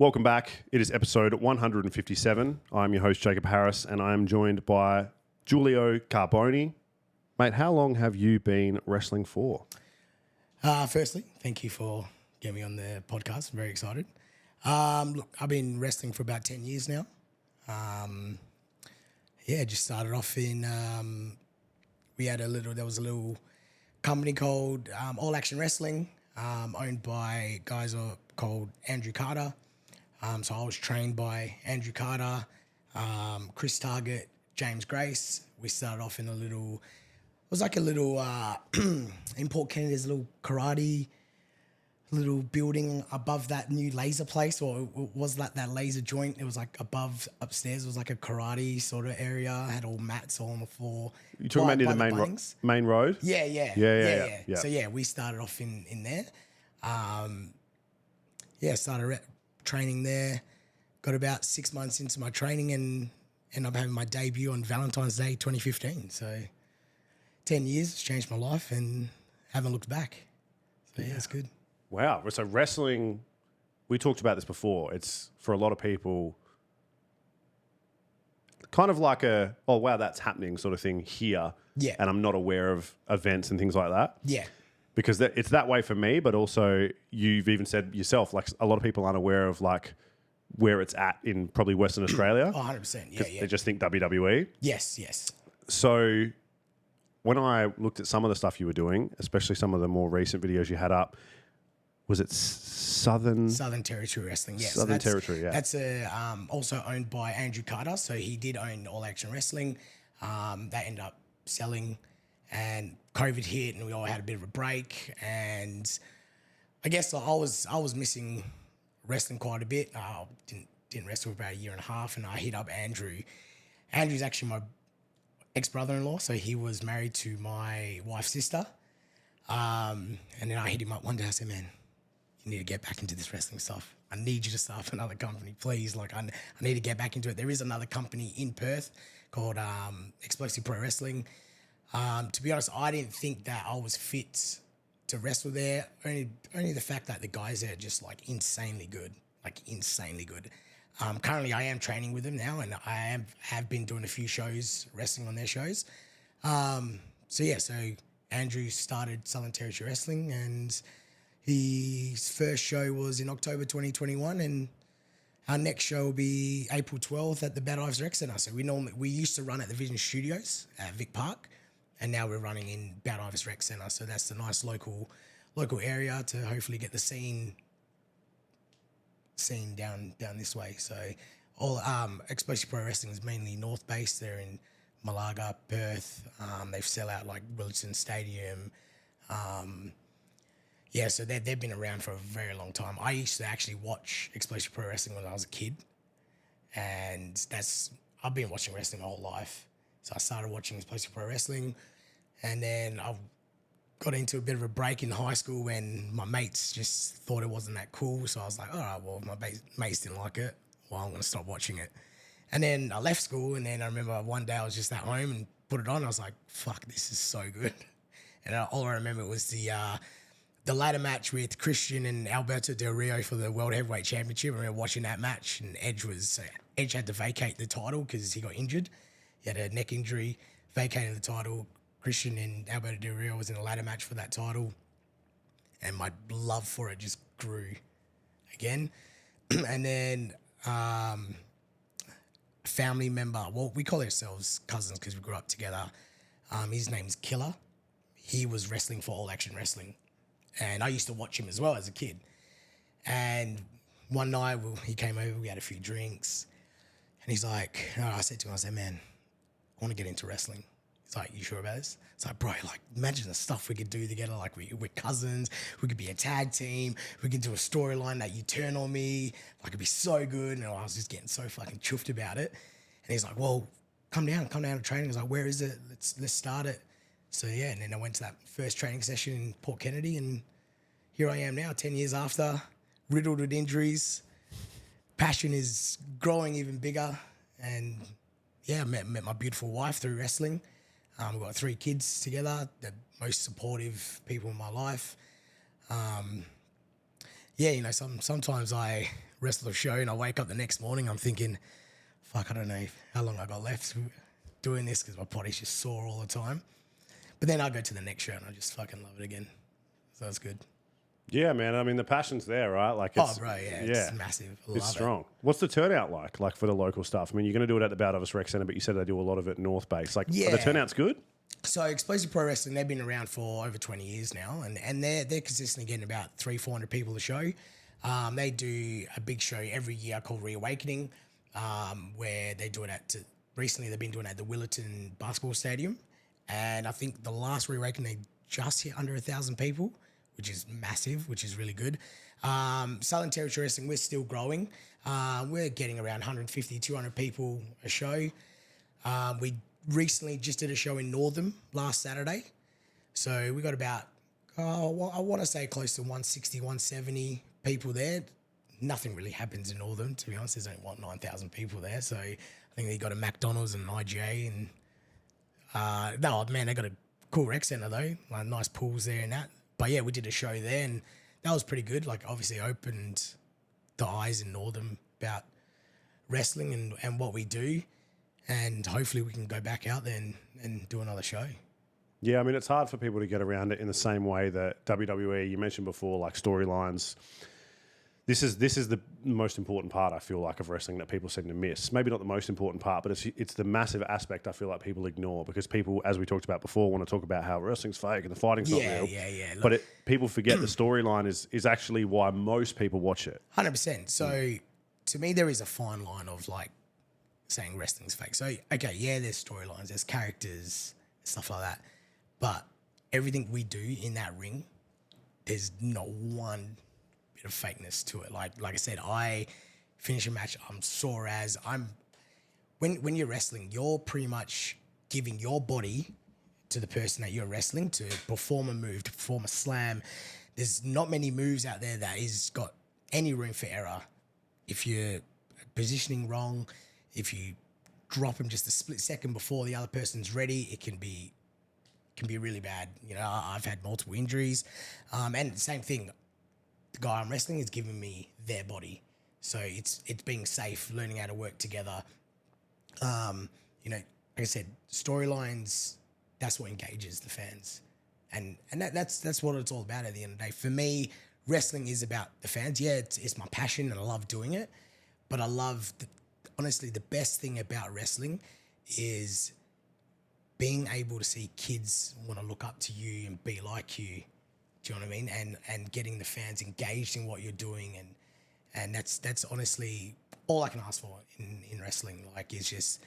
Welcome back. It is episode 157. I'm your host, Jacob Harris, and I'm joined by Julio Carboni. Mate, how long have you been wrestling for? Firstly, thank you for getting me on the podcast. I'm very excited. Look, I've been wrestling for about 10 years now. Just started off in, there was a little company called All Action Wrestling, owned by guys called Andrew Carter. So I was trained by Andrew Carter, Chris Target, James Grace. We started off in it was like a little, in Port Kennedy, there's a little karate, little building above that new laser place, or it was that laser joint. It was like upstairs, it was like a karate sort of area. Had all mats all on the floor. You talking about near the main road? Yeah. So yeah, we started off in there. Started training there. Got about 6 months into my training and ended up having my debut on Valentine's Day 2015. So 10 years, it's changed my life and haven't looked back. So yeah, it's good. Wow. So wrestling, we talked about this before. It's for a lot of people kind of like oh wow, that's happening sort of thing here. Yeah. And I'm not aware of events and things like that. Yeah. Because it's that way for me, but also you've even said yourself, like a lot of people aren't aware of like where it's at in probably Western Australia. 100%. Yeah. They just think WWE. Yes. So when I looked at some of the stuff you were doing, especially some of the more recent videos you had up, was it Southern Territory Wrestling? Yes. Southern Territory, yeah. That's also owned by Andrew Carter. So he did own All Action Wrestling. That ended up selling, and COVID hit, and we all had a bit of a break. And I guess I was missing wrestling quite a bit. Didn't wrestle for about a year and a half, and I hit up Andrew. Andrew's actually my ex-brother-in-law, so he was married to my wife's sister. And then I hit him up one day. I said, "Man, you need to get back into this wrestling stuff. I need you to start up another company, please. Like, I need to get back into it." There is another company in Perth called Explosive Pro Wrestling. To be honest, I didn't think that I was fit to wrestle there. Only the fact that the guys there are just like insanely good. Currently, I am training with them now, and I have been doing a few shows, wrestling on their shows. So Andrew started Southern Territory Wrestling, and his first show was in October 2021, and our next show will be April 12th at the Bad Ives Rec Centre. So we used to run at the Vision Studios at Vic Park, and now we're running in Bad Ives Rec Centre. So that's the nice local area to hopefully get the scene down this way. So all Explosive Pro Wrestling is mainly north based. They're in Malaga, Perth. They sell out like Wilson Stadium. So they've been around for a very long time. I used to actually watch Explosive Pro Wrestling when I was a kid, and I've been watching wrestling my whole life. So I started watching Explosive Pro Wrestling, and then I got into a bit of a break in high school when my mates just thought it wasn't that cool. So I was like, all right, well, if my mates didn't like it, well, I'm going to stop watching it. And then I left school, and then I remember one day I was just at home and put it on. I was like, fuck, this is so good. And all I remember was the ladder match with Christian and Alberto Del Rio for the World Heavyweight Championship. I remember watching that match, and Edge had to vacate the title because he got injured. He had a neck injury, vacated the title. Christian and Alberto Del Rio was in a ladder match for that title, and my love for it just grew again. And then family member, well, we call ourselves cousins because we grew up together. His name's Killer. He was wrestling for All Action Wrestling, and I used to watch him as well as a kid. And one night he came over, we had a few drinks, and he's like, I said to him, man, I want to get into wrestling. He's like, you sure about this? It's like, bro, like, imagine the stuff we could do together. Like, we're cousins. We could be a tag team. We could do a storyline that you turn on me. Like, it'd be so good. And I was just getting so fucking chuffed about it. And he's like, well, come down to training. I was like, where is it? Let's start it. So, yeah, and then I went to that first training session in Port Kennedy, and here I am now, 10 years after, riddled with injuries. Passion is growing even bigger. And, yeah, I met my beautiful wife through wrestling. We've got 3 kids together, the most supportive people in my life. yeah, sometimes I wrestle a show and I wake up the next morning, I'm thinking, fuck, I don't know how long I got left doing this because my body's just sore all the time. But then I go to the next show and I just fucking love it again. So that's good. Yeah, man. I mean, the passion's there, right? Like, it's, it's massive. I it's love strong. What's the turnout like for the local stuff? I mean, you're going to do it at the Baldivis Rec Centre, but you said they do a lot of it North Base. Like, are the turnouts good? So Explosive Pro Wrestling, they've been around for over 20 years now, and they're consistently getting about 300-400 people a show. They do a big show every year called Reawakening, where they do it recently they've been doing it at the Willerton Basketball Stadium, and I think the last Reawakening they just hit under 1,000 people, which is massive, which is really good. Southern Territory Wrestling, we're still growing. We're getting around 150, 200 people a show. We recently just did a show in Northam last Saturday. So we got about, I want to say close to 160, 170 people there. Nothing really happens in Northam, to be honest. There's only 9,000 people there. So I think they got a McDonald's and an IGA. And they got a cool rec centre though. Like nice pools there and that. But yeah, we did a show there and that was pretty good. Like obviously opened the eyes in Northam about wrestling and what we do. And hopefully we can go back out there and do another show. Yeah, I mean, it's hard for people to get around it in the same way that WWE, you mentioned before, like storylines. This is the most important part, I feel like, of wrestling that people seem to miss. Maybe not the most important part, but it's the massive aspect I feel like people ignore because people, as we talked about before, want to talk about how wrestling's fake and the fighting's not real. Yeah. Look, but people forget the storyline is actually why most people watch it. 100%. So to me, there is a fine line of like saying wrestling's fake. So, okay, yeah, there's storylines, there's characters, stuff like that. But everything we do in that ring, there's not one bit of fakeness to it. Like I said, I finish a match, I'm sore as when you're wrestling, you're pretty much giving your body to the person that you're wrestling to perform a move, to perform a slam. There's not many moves out there that is got any room for error. If you're positioning wrong, if you drop them just a split second before the other person's ready, it can be really bad. I've had multiple injuries. And the same thing, the guy I'm wrestling is giving me their body. So it's being safe, learning how to work together. Like I said, storylines, that's what engages the fans. And that's what it's all about at the end of the day. For me, wrestling is about the fans. Yeah, it's my passion and I love doing it. But I love, honestly, the best thing about wrestling is being able to see kids want to look up to you and be like you. Do you know what I mean? And getting the fans engaged in what you're doing. And that's honestly all I can ask for in wrestling. Like, it's just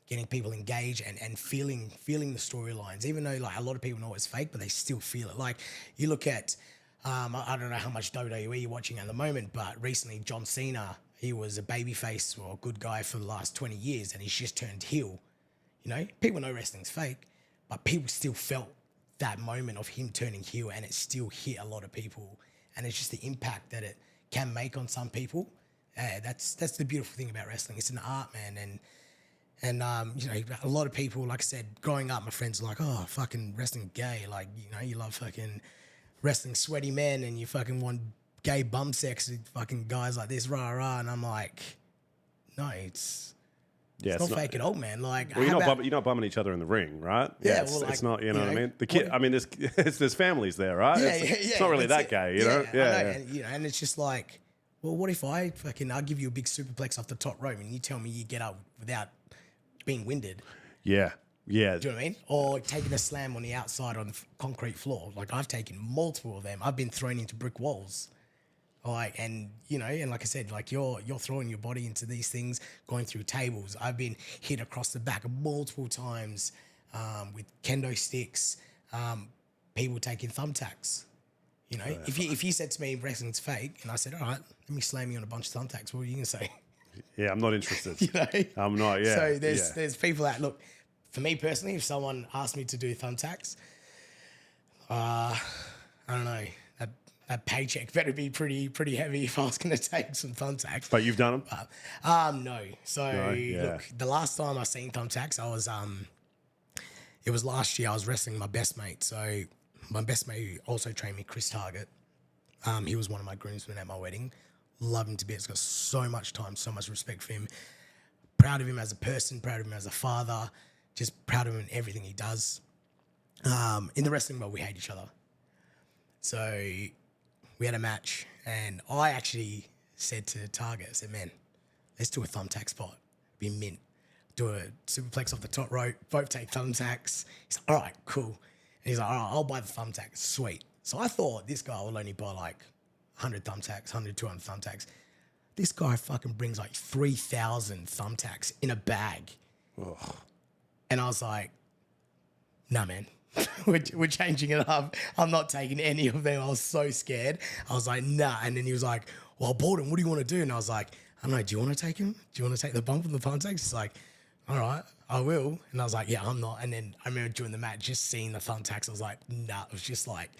getting people engaged and feeling the storylines, even though like a lot of people know it's fake, but they still feel it. Like you look at, I don't know how much WWE you're watching at the moment, but recently John Cena, he was a babyface or a good guy for the last 20 years and he's just turned heel. People know wrestling's fake, but people still felt that moment of him turning heel and it still hit a lot of people. And it's just the impact that it can make on some people. That's the beautiful thing about wrestling. It's an art, man. And a lot of people, like I said, growing up, my friends are like, oh, fucking wrestling gay. Like, you love fucking wrestling sweaty men and you fucking want gay bum sex with fucking guys like this, rah, rah. And I'm like, no, it's not fake at all, man. Like, well, you're not bumming each other in the ring, right? Yeah, it's not. You know what I mean? The kid. I mean, there's families there, right? Yeah, it's not really that gay, you know. Yeah. And it's just like, well, what if I'll give you a big superplex off the top rope and you tell me you get up without being winded? Yeah. Do you know what I mean? Or taking a slam on the outside on the concrete floor. Like I've taken multiple of them. I've been thrown into brick walls. And like I said, like you're throwing your body into these things, going through tables. I've been hit across the back multiple times with kendo sticks, people taking thumbtacks. If you said to me wrestling's fake, and I said, all right, let me slam you on a bunch of thumbtacks, what are you gonna say? Yeah, I'm not interested. I'm not. Yeah. So there's people that look. For me personally, if someone asked me to do thumbtacks, I don't know. That paycheck better be pretty heavy if I was going to take some thumbtacks. But you've done them? No. So look, the last time I seen thumbtacks, I was it was last year. I was wrestling my best mate. So my best mate also trained me, Chris Target. He was one of my groomsmen at my wedding. Love him to bits. Got so much time, so much respect for him. Proud of him as a person, proud of him as a father, just proud of him in everything he does. In the wrestling world, we hate each other. So we had a match, and I actually said to Target, I said, man, let's do a thumbtack spot. Be mint. Do a superplex off the top rope, both take thumbtacks. He's like, all right, cool. And he's like, all right, I'll buy the thumbtacks. Sweet. So I thought this guy will only buy like 100 thumbtacks, 100, 200 thumbtacks. This guy fucking brings like 3,000 thumbtacks in a bag. Ugh. And I was like, nah, man. we're changing it up. I'm not taking any of them. I was so scared. I was like, nah. And then he was like, well, I bought him. What do you want to do? And I was like, I don't know. Do you want to take him? Do you want to take the bump of the thumbtacks? He's like, all right, I will. And I was like, yeah, I'm not. And then I remember during the match, just seeing the thumbtacks, I was like, nah. It was just like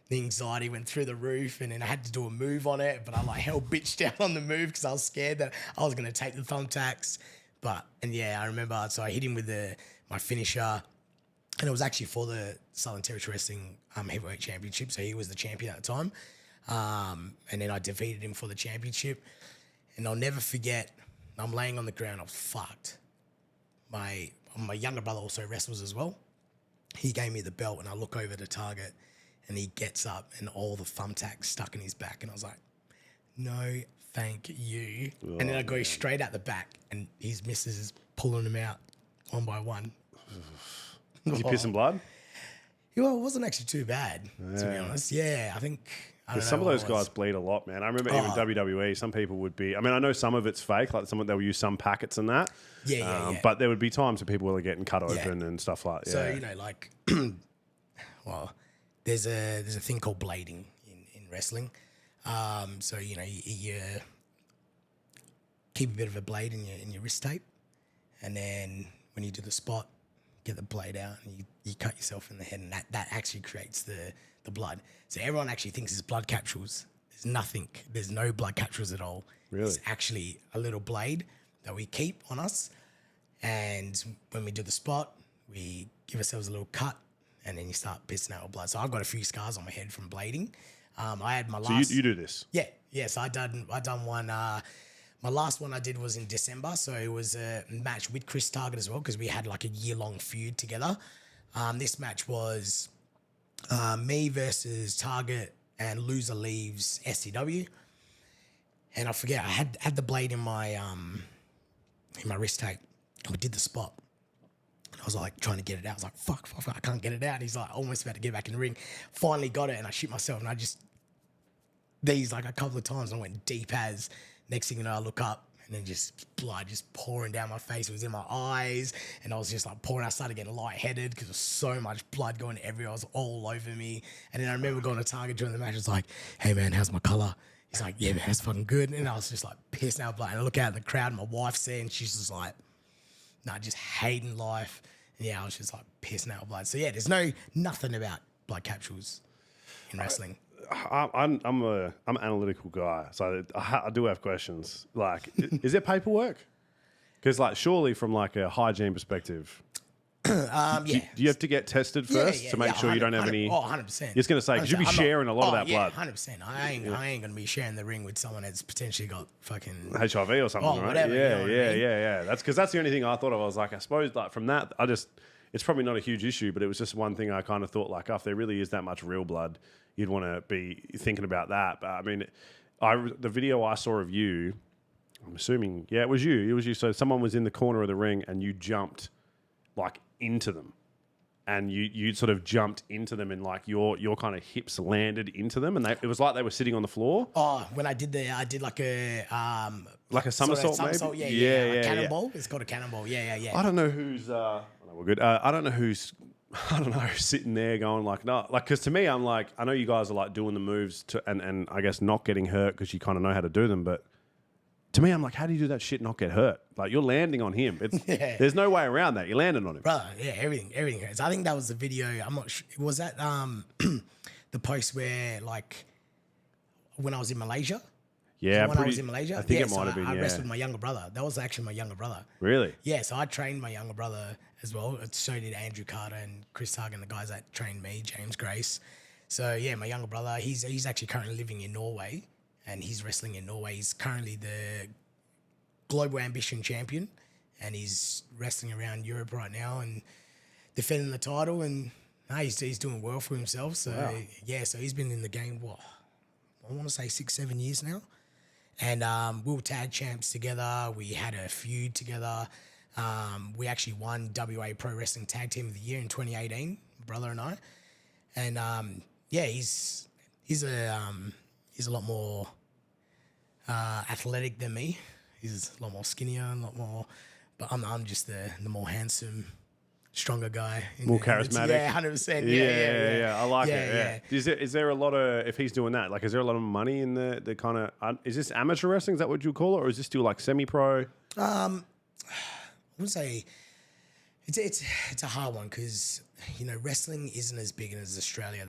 the anxiety went through the roof, and then I had to do a move on it. But I like held bitch down on the move because I was scared that I was going to take the thumbtacks. And yeah, I remember. So I hit him with my finisher. And it was actually for the Southern Territory Wrestling Heavyweight Championship. So he was the champion at the time. And then I defeated him for the championship. And I'll never forget, I'm laying on the ground. I was fucked. My younger brother also wrestles as well. He gave me the belt, and I look over the Target, and he gets up, and all the thumbtacks stuck in his back. And I was like, no, thank you. Oh, and then I go straight out the back, and his missus is pulling them out one by one. Did you piss some blood? Well, it wasn't actually too bad, to be honest. Yeah, I think... Some of those guys bleed a lot, man. I remember even WWE, some people would be... I mean, I know some of it's fake, like they'll use some packets and that. Yeah. But there would be times where people were getting cut open and stuff like that. So, like... well, there's a thing called blading in wrestling. So, you keep a bit of a blade in your wrist tape, and then when you do the spot, get the blade out and you cut yourself in the head, and that actually creates the blood. So everyone actually thinks it's blood capsules. There's no blood capsules at all. Really? It's actually a little blade that we keep on us, and when we do the spot, we give ourselves a little cut, and then you start pissing out blood. So I've got a few scars on my head from blading. I had my last... So you do this? Yeah. So I done one... my last one I did was in December, so it was a match with Chris Target as well, because we had like a year-long feud together. This match was me versus Target, and loser leaves SCW. And I forget, I had the blade in my wrist tape, and we did the spot. And I was like trying to get it out. I was like, fuck, I can't get it out. He's like almost about to get back in the ring. Finally got it, and I shit myself, and I just... These like a couple of times I went deep as... Next thing you know, I look up, and then just blood just pouring down my face. It was in my eyes, and I was just like pouring. I started getting lightheaded because there was so much blood going everywhere. It was all over me. And then I remember going to Target during the match. It's like, hey man, how's my color? He's like, yeah man, that's fucking good. And I was just like pissed out blood. And I look out in the crowd, and my wife's there, and she's just like, nah, just hating life. And yeah, I was just like pissing out blood. So yeah, there's nothing about blood capsules in wrestling. I'm an analytical guy, so I do have questions. Like, is there paperwork? Because, like, surely from like a hygiene perspective, do you have to get tested first to make sure you don't have any? Oh, 100%. You're just going to say, because you'll be sharing a lot of that blood. 100%. I ain't going to be sharing the ring with someone that's potentially got fucking HIV or something, right? Whatever, yeah. That's because that's the only thing I thought of. I was like, I suppose like from that, it's probably not a huge issue, but it was just one thing I kind of thought like, if there really is that much real blood, you'd want to be thinking about that. But I mean, the video I saw of you, I'm assuming, it was you. So someone was in the corner of the ring and you jumped like into them, and you sort of jumped into them, and like your kind of hips landed into them, and it was like they were sitting on the floor. Oh, when I did like a somersault, maybe? Yeah, cannonball. It's called a cannonball. Yeah. I don't know who's. We're good. I don't know who's sitting there going like, no, like, because to me, I'm like, I know you guys are like doing the moves and I guess not getting hurt because you kind of know how to do them, but to me, I'm like, how do you do that shit and not get hurt? Like, you're landing on him. There's no way around that. You're landing on him. Brother, yeah, everything hurts. I think that was the video. I'm not sure. Was that the post where, like, when I was in Malaysia? Yeah, when I was in Malaysia? I think it might have been, I wrestled my younger brother. That was actually my younger brother. Really? Yeah, so I trained my younger brother as well. So did Andrew Carter and Chris Tugg and the guys that trained me, James Grace. So yeah, my younger brother, he's actually currently living in Norway, and he's wrestling in Norway. He's currently the global ambition champion, and he's wrestling around Europe right now and defending the title. And he's doing well for himself. So yeah, so he's been in the game. What I want to say 6-7 years now. And we were tag champs together. We had a feud together. We actually won WA Pro Wrestling Tag Team of the Year in 2018, my brother and I. And yeah, he's a lot more athletic than me. He's a lot more skinnier, a lot more. But I'm just the more handsome, stronger guy. More charismatic. Yeah, 100%. Yeah. I like it. Yeah. Is there a lot of, if he's doing that, like, is there a lot of money in the kind of, is this amateur wrestling? Is that what you call it? Or is this still like semi-pro? I would say it's a hard one because, wrestling isn't as big as Australia.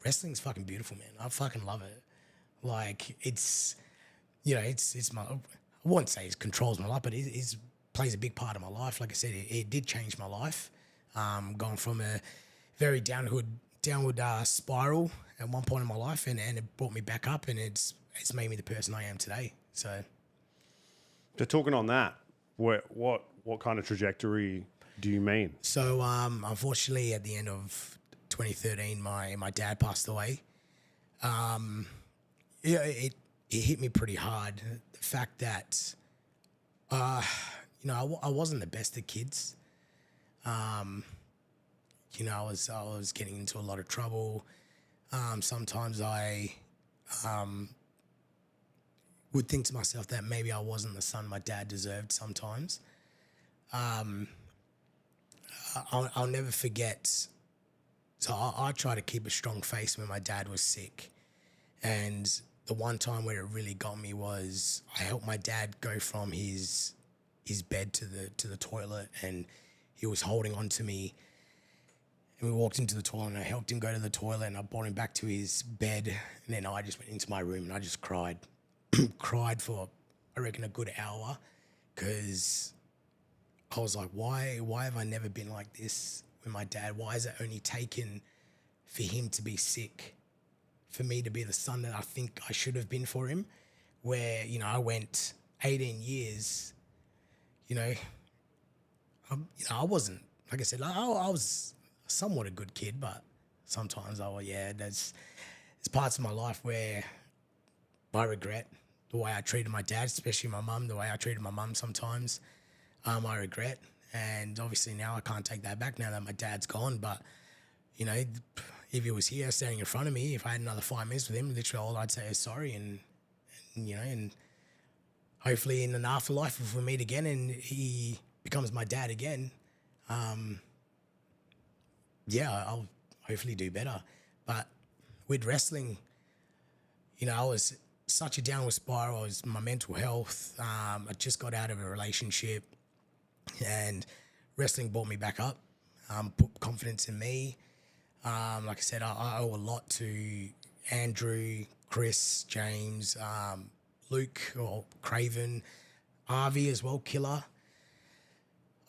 Wrestling's fucking beautiful, man. I fucking love it. Like it's my. I won't say it controls my life, but it plays a big part of my life. Like I said, it did change my life. Going from a very downward spiral at one point in my life, and it brought me back up, and it's made me the person I am today. So talking on that, what kind of trajectory do you mean? So unfortunately, at the end of 2013, my dad passed away. It hit me pretty hard. The fact that I wasn't the best of kids. I was getting into a lot of trouble. Sometimes I would think to myself that maybe I wasn't the son my dad deserved sometimes. I'll never forget. So I try to keep a strong face when my dad was sick. And the one time where it really got me was I helped my dad go from his bed to the toilet, and he was holding on to me. And we walked into the toilet, and I helped him go to the toilet, and I brought him back to his bed. And then I just went into my room and I just cried. Cried for, I reckon, a good hour, because I was like, why have I never been like this with my dad? Why is it only taken for him to be sick, for me to be the son that I think I should have been for him? Where, I went 18 years, I wasn't, like I said, I was somewhat a good kid, but sometimes there's parts of my life where I regret the way I treated my dad, especially my mum, the way I treated my mum sometimes. I regret. And obviously now I can't take that back now that my dad's gone. But, if he was here standing in front of me, if I had another 5 minutes with him, literally all I'd say is sorry. And hopefully in an afterlife, if we meet again and he becomes my dad again, I'll hopefully do better. But with wrestling, I was such a downward spiral. It was my mental health. I just got out of a relationship, and wrestling brought me back up, put confidence in me. Like I said, I owe a lot to Andrew, Chris, James, Luke, or Craven, Avi as well, Killer.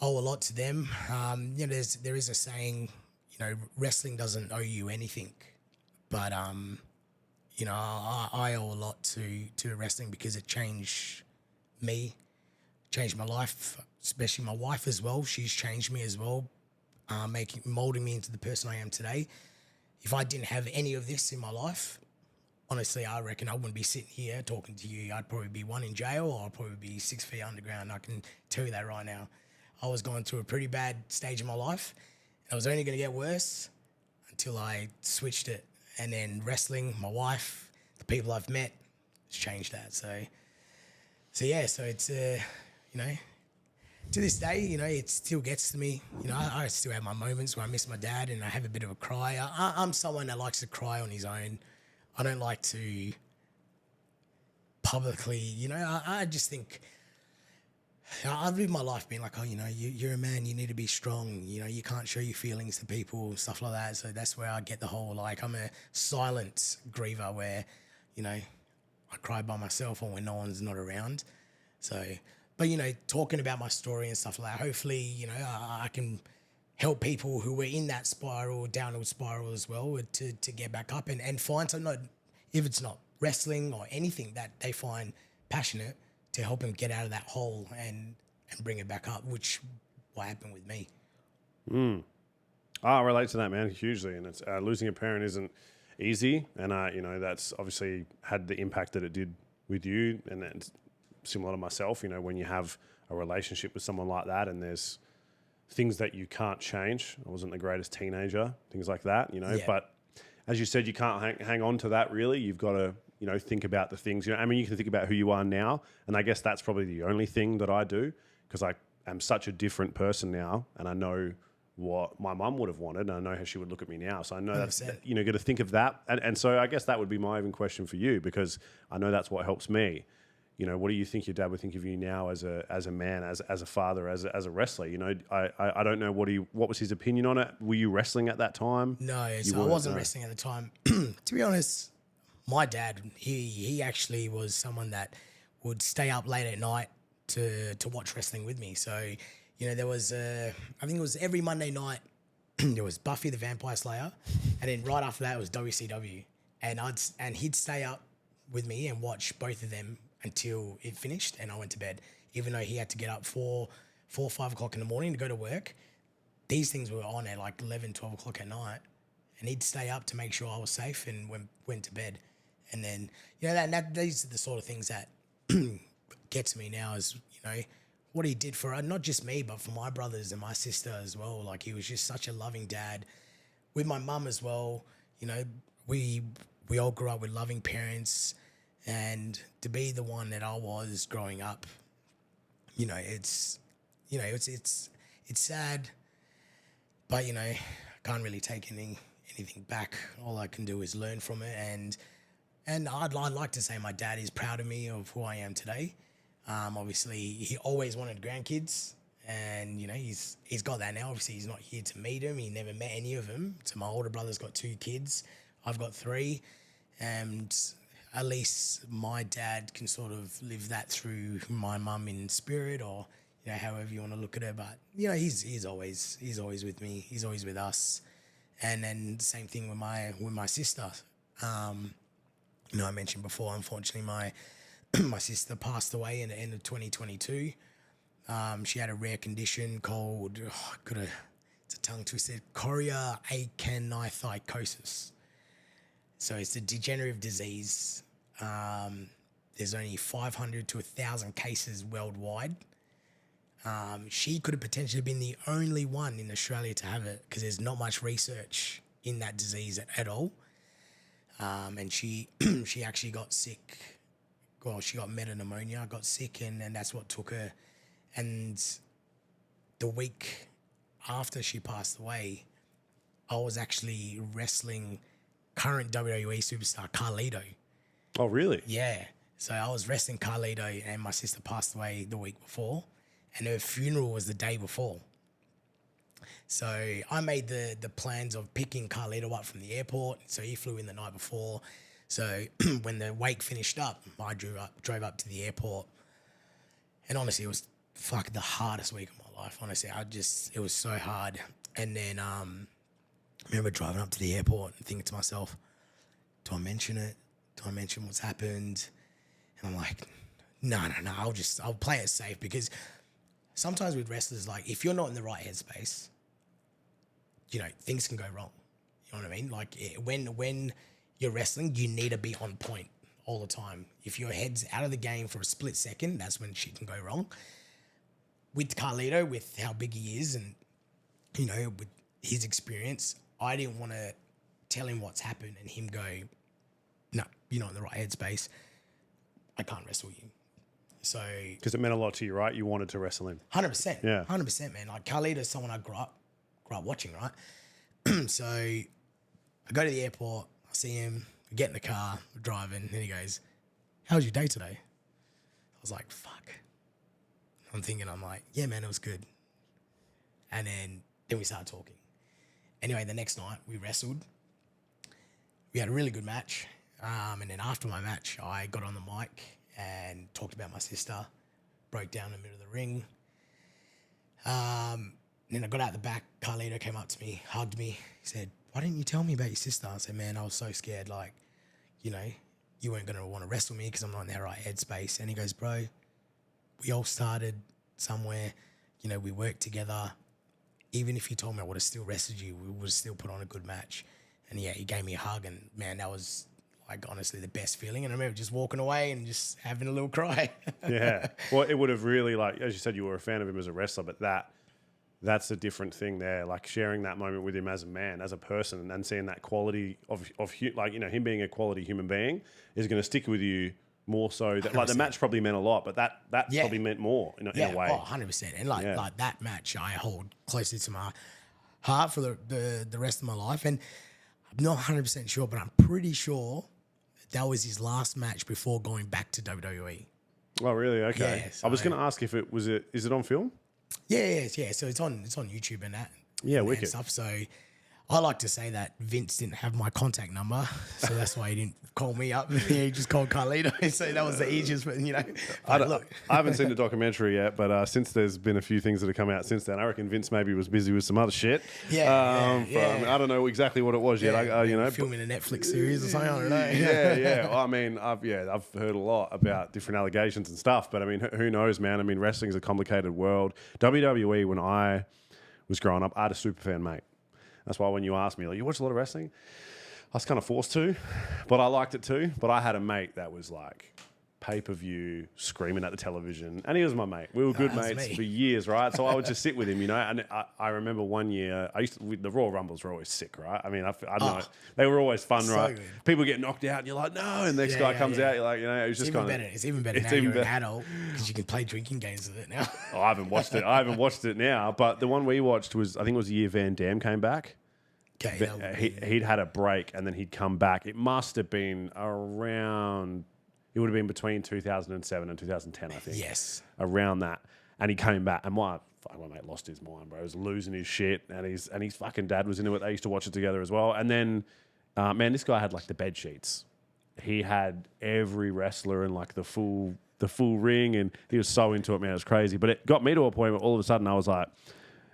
Owe a lot to them. There is a saying, wrestling doesn't owe you anything, but I owe a lot to wrestling because it changed me, changed my life, especially my wife as well. She's changed me as well, molding me into the person I am today. if I didn't have any of this in my life, honestly, I reckon I wouldn't be sitting here talking to you. I'd probably be one in jail, or I'd probably be 6 feet underground. I can tell you that right now. I was going through a pretty bad stage in my life. It was only going to get worse until I switched it. And then wrestling, my wife, the people I've met, has changed that. So it's, to this day, it still gets to me. I still have my moments where I miss my dad and I have a bit of a cry. I'm someone that likes to cry on his own. I don't like to publicly, I just think I've lived my life being like, you're a man, you need to be strong. You can't show your feelings to people, stuff like that. So that's where I get the whole, I'm a silent griever where, I cry by myself or when no one's not around. So, but, talking about my story and stuff like that, hopefully, I can help people who were in that spiral, downward spiral as well, to get back up and find something, if it's not wrestling or anything that they find passionate, to help them get out of that hole and bring it back up, which what happened with me. I relate to that, man, hugely. And it's losing a parent isn't easy. And, that's obviously had the impact that it did with you. And then similar to myself, when you have a relationship with someone like that and there's things that you can't change. I wasn't the greatest teenager, things like that, Yeah. But as you said, you can't hang on to that really. You've got to, think about the things. You can think about who you are now. And I guess that's probably the only thing that I do because I am such a different person now and I know what my mum would have wanted and I know how she would look at me now. So I know 100%. that's, got to think of that. And so I guess that would be my even question for you because I know that's what helps me. What do you think your dad would think of you now as a man, as a father, as a wrestler? I don't know what was his opinion on it. Were you wrestling at that time? No, so I wasn't wrestling at the time. To be honest, my dad, he actually was someone that would stay up late at night to watch wrestling with me. So, there was I think it was every Monday night there was Buffy the Vampire Slayer, and then right after that it was WCW, and he'd stay up with me and watch both of them until it finished and I went to bed, even though he had to get up 4 or 5 o'clock in the morning to go to work. These things were on at 11, 12 o'clock at night, and he'd stay up to make sure I was safe and went to bed. And then, these are the sort of things that get to me now is, what he did for not just me, but for my brothers and my sister as well. He was just such a loving dad. With my mum as well, we all grew up with loving parents. And to be the one that I was growing up, it's sad, but I can't really take anything back. All I can do is learn from it, and I'd like to say my dad is proud of me of who I am today. Obviously, he always wanted grandkids, and he's got that now. Obviously, he's not here to meet them. He never met any of them. So my older brother's got 2 kids. I've got 3, and at least my dad can sort of live that through my mum in spirit, or however you want to look at it. But he's always with me. He's always with us. And then same thing with my sister. I mentioned before, unfortunately, my sister passed away in the end of 2022. She had a rare condition called it's a tongue twister, chorea acanthoicosis. So it's a degenerative disease. There's only 500 to 1,000 cases worldwide. She could have potentially been the only one in Australia to have it because there's not much research in that disease at all. And she actually got sick. Well, she got metapneumonia, got sick, and that's what took her. And the week after she passed away, I was actually wrestling current WWE superstar Carlito. Oh, really? Yeah. So I was wrestling Carlito, and my sister passed away the week before, and her funeral was the day before. So I made the plans of picking Carlito up from the airport. So he flew in the night before. So when the wake finished up, I drove up to the airport, and honestly, it was the hardest week of my life. Honestly, it was so hard. And then I remember driving up to the airport and thinking to myself, do I mention it? Do I mention what's happened? And I'm like, no, I'll play it safe, because sometimes with wrestlers, if you're not in the right headspace, things can go wrong. You know what I mean? Like when you're wrestling, you need to be on point all the time. If your head's out of the game for a split second, that's when shit can go wrong. With Carlito, with how big he is and, you know, with his experience, I didn't want to tell him what's happened and him go, no, you're not in the right headspace. I can't wrestle you. So... Because it meant a lot to you, right? You wanted to wrestle him. 100%. Yeah. 100%, man. Like, Carlito's someone I grew up watching, right? So I go to the airport, I see him, we get in the car, we're driving, and he goes, how was your day today? I was like, fuck. I'm like, yeah, man, it was good. And then we started talking. Anyway, the next night we wrestled. We had a really good match. And then after my match, I got on the mic and talked about my sister, broke down in the middle of the ring. Then I got out the back. Carlito came up to me, hugged me. He said, why didn't you tell me about your sister? I said, man, I was so scared. Like, you know, you weren't going to want to wrestle me because I'm not in that right headspace. And he goes, bro, we all started somewhere. You know, we worked together. Even if you told me I would have still wrestled you, we would have still put on a good match. And yeah, he gave me a hug. And man, that was like honestly the best feeling. And I remember just walking away and just having a little cry. Yeah. Well, it would have really, like, as you said, you were a fan of him as a wrestler, but that's a different thing there. Like sharing that moment with him as a man, as a person, and seeing that quality of like, you know, him being a quality human being is going to stick with you more so. That, like, the match probably meant a lot, but that probably meant more in a way. Oh, 100%. And like that match I hold closely to my heart for the rest of my life. And I'm not 100% sure, but I'm pretty sure that was his last match before going back to WWE. Oh, really? Okay. Yeah, so I was going to ask if is it on film? Yeah. So it's on YouTube and that. Yeah, and wicked. Stuff. So I like to say that Vince didn't have my contact number, so that's why he didn't call me up. He just called Carlito. So that was the easiest, you know. I haven't seen the documentary yet, but since there's been a few things that have come out since then, I reckon Vince maybe was busy with some other shit. Yeah. I don't know exactly what it was yet. You know, filming a Netflix series or something. I don't know. Yeah. Well, I mean, I've heard a lot about different allegations and stuff, but I mean, who knows, man? I mean, wrestling's a complicated world. WWE, when I was growing up, I had a super fan mate. That's why when you asked me, like, you watch a lot of wrestling? I was kind of forced to, but I liked it too. But I had a mate that was like pay-per-view, screaming at the television. And he was my mate. We were good mates for years, right? So I would just sit with him, you know. And I remember one year, the Royal Rumbles were always sick, right? I mean, I don't know. They were always fun, right? Good. People get knocked out and you're like, no. And the next guy comes out, you're like, you know, it was just kind of... It's even better now you're an adult because you can play drinking games with it now. Oh, I haven't watched it now. But the one we watched was, I think it was the year Van Damme came back. Okay, he'd had a break and then he'd come back. It must have been around... It would have been between 2007 and 2010, I think. Yes. Around that. And he came back. And my mate lost his mind, bro. He was losing his shit. And his fucking dad was into it. They used to watch it together as well. And then, man, this guy had like the bed sheets. He had every wrestler in like the full ring. And he was so into it, man. It was crazy. But it got me to a point where all of a sudden I was like,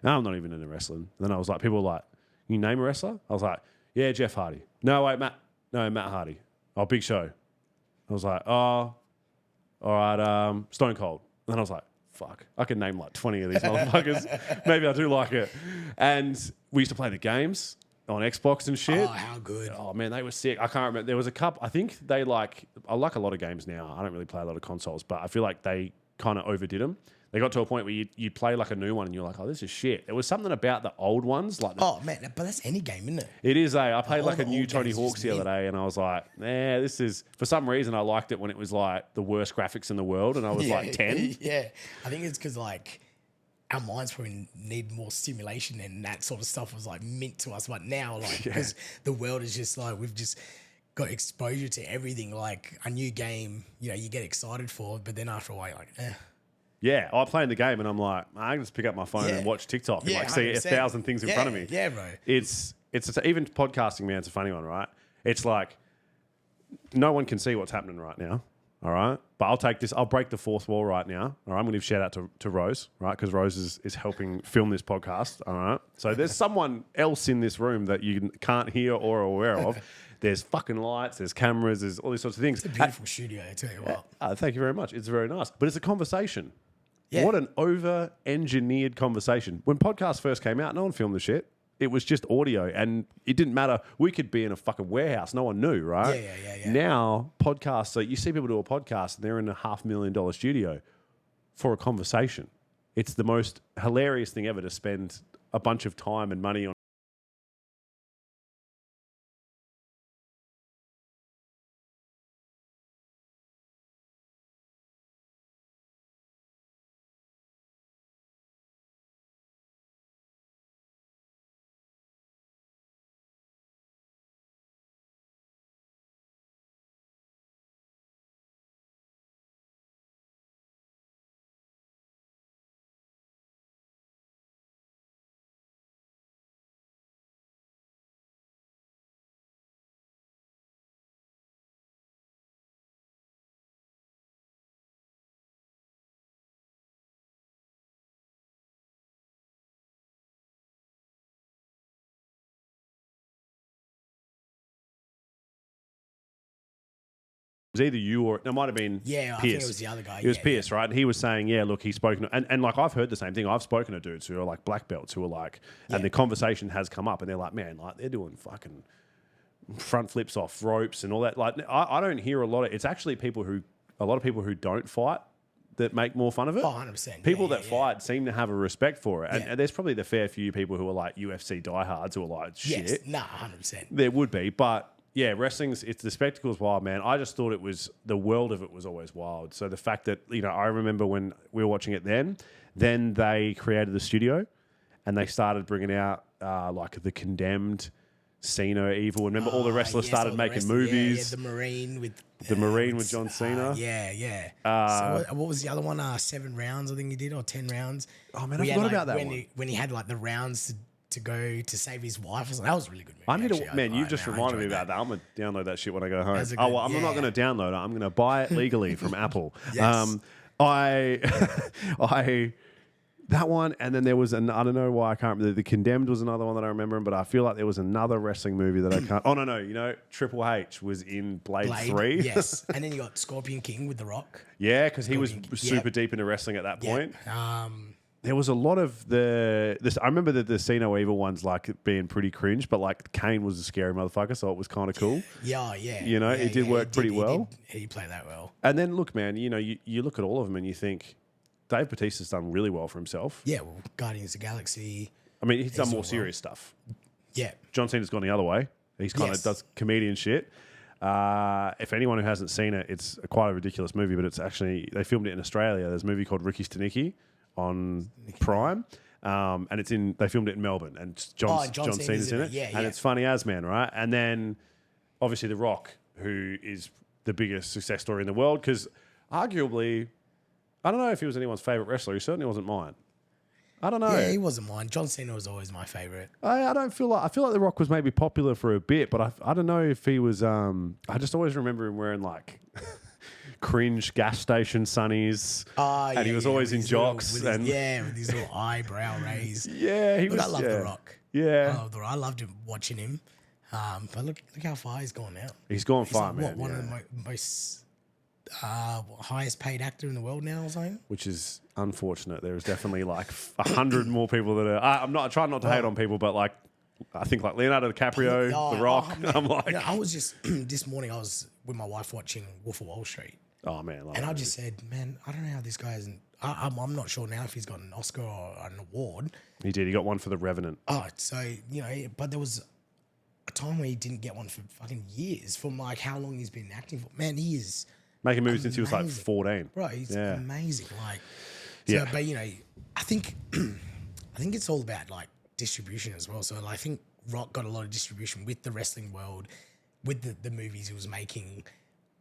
no, I'm not even into wrestling. And then I was like, people were like, you name a wrestler? I was like, yeah, Jeff Hardy. No, wait, Matt Hardy. Oh, Big Show. I was like, oh, all right, Stone Cold. And then I was like, fuck, I can name like 20 of these motherfuckers. Maybe I do like it. And we used to play the games on Xbox and shit. Oh, how good. Oh, man, they were sick. I can't remember. There was a couple. I think I like a lot of games now. I don't really play a lot of consoles, but I feel like they kind of overdid them. They got to a point where you'd play like a new one and you're like, oh, this is shit. There was something about the old ones. Like man, but that's any game, isn't it? It is, eh? I played like a new Tony Hawk's the other day and I was like, this is... For some reason, I liked it when it was like the worst graphics in the world and I was like 10. Yeah. I think it's because like our minds probably need more stimulation and that sort of stuff was like mint to us. But now, like, because the world is just like, we've just got exposure to everything. Like a new game, you know, you get excited for, but then after a while, you're like, Yeah, I'm playing the game and I'm like, I can just pick up my phone and watch TikTok and like see 1,000 things in front of me. Yeah, bro. It's even podcasting, man. It's a funny one, right? It's like no one can see what's happening right now. All right, but I'll take this. I'll break the fourth wall right now. All right, I'm going to give shout out to Rose, right? Because Rose is helping film this podcast. All right, so there's someone else in this room that you can't hear or are aware of. There's fucking lights, there's cameras, there's all these sorts of things. It's a beautiful studio, I tell you what. Thank you very much. It's very nice, but it's a conversation. Yeah. What an over-engineered conversation. When podcasts first came out, no one filmed the shit. it was just audio, and it didn't matter. We could be in a fucking warehouse, no one knew, right? Yeah. Now podcasts, so you see people do a podcast, and they're in a $500,000 studio for a conversation. It's the most hilarious thing ever to spend a bunch of time and money on. It was either you or it might have been Yeah, I Pierce. think it was the other guy. It was Pierce, right? And he was saying, yeah, look, he's spoken. And like, I've heard the same thing. I've spoken to dudes who are like black belts who are like, and the conversation has come up and they're like, man, like they're doing fucking front flips off ropes and all that. Like, I don't hear a lot of, it's actually a lot of people who don't fight that make more fun of it. Oh, 100%. People that fight seem to have a respect for it. And, Yeah. and there's probably the fair few people who are like UFC diehards who are like, shit. Yes, nah, 100%. There would be, but yeah, it's the spectacle's wild, man. I just thought it was, the world of it was always wild. So the fact that, I remember when we were watching it then they created the studio and they started bringing out like the Condemned, Cena, Evil. Remember all the wrestlers started making movies. Yeah, the Marine with John Cena. Yeah. So what was the other one? 7 rounds, I think he did, or 10 rounds. Oh man, I forgot about that one. When he had like the rounds to go to save his wife. That was a really good movie. I need actually. to, man, you just reminded me about that. I'm going to download that shit when I go home. I'm not going to download it. I'm going to buy it legally from Apple. Yes. That one, and then there was I don't know why I can't remember. The Condemned was another one that I remember, but I feel like there was another wrestling movie that I can't. Oh, no. Triple H was in Blade 3. Yes. And then you got Scorpion King with The Rock. Yeah, because he was super deep into wrestling at that point. Yep. There was a lot of this. I remember the See No Evil ones like being pretty cringe, but like Kane was a scary motherfucker, so it was kind of cool. Yeah. It did work pretty well. He played that well. And then look, man, you look at all of them and you think Dave Bautista's done really well for himself. Yeah, well, Guardians of the Galaxy. I mean, he's done more serious stuff. Yeah. John Cena's gone the other way. He's kind of does comedian shit. If anyone who hasn't seen it, it's quite a ridiculous movie, but it's actually, they filmed it in Australia. There's a movie called Ricky Staniki on Prime. And they filmed it in Melbourne, and John Cena's in it. Yeah. And it's funny as, man, right? And then obviously The Rock, who is the biggest success story in the world, because arguably, I don't know if he was anyone's favourite wrestler. He certainly wasn't mine. I don't know. Yeah, he wasn't mine. John Cena was always my favourite. I feel like The Rock was maybe popular for a bit, but I don't know if he was. I just always remember him wearing like cringe gas station sunnies, and he was always in jocks with his little eyebrow raised. Yeah, I love The Rock. Yeah, I loved watching him. But look how far he's gone now. He's gone far, man. One of the most highest paid actor in the world now or something. Which is unfortunate. There is definitely like 100 more people that are. I'm trying not to hate on people, but like I think like Leonardo DiCaprio, The Rock. I'm like, I was just this morning. I was with my wife watching Wolf of Wall Street. Oh man, and I just said, man, I don't know how this guy isn't. I'm not sure now if he's got an Oscar or an award. He did. He got one for The Revenant. Oh, so but there was a time where he didn't get one for fucking years. From like how long he's been acting for. Man, he is making movies since he was like 14. Right, he's amazing. Like, but I think it's all about like distribution as well. So like, I think Rock got a lot of distribution with the wrestling world, with the movies he was making.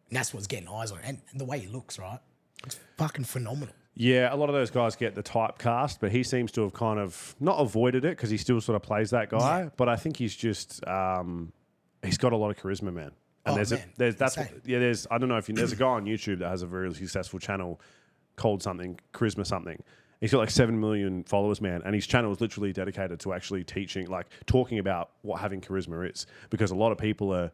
And that's what's getting eyes on. And the way he looks, right? It's fucking phenomenal. Yeah, a lot of those guys get the typecast, but he seems to have kind of not avoided it because he still sort of plays that guy. Yeah. But I think he's just he's got a lot of charisma, man. And there's I don't know if there's a guy on YouTube that has a very successful channel called something Charisma something. He's got like 7 million followers, man, and his channel is literally dedicated to actually teaching, talking about what having charisma is, because a lot of people are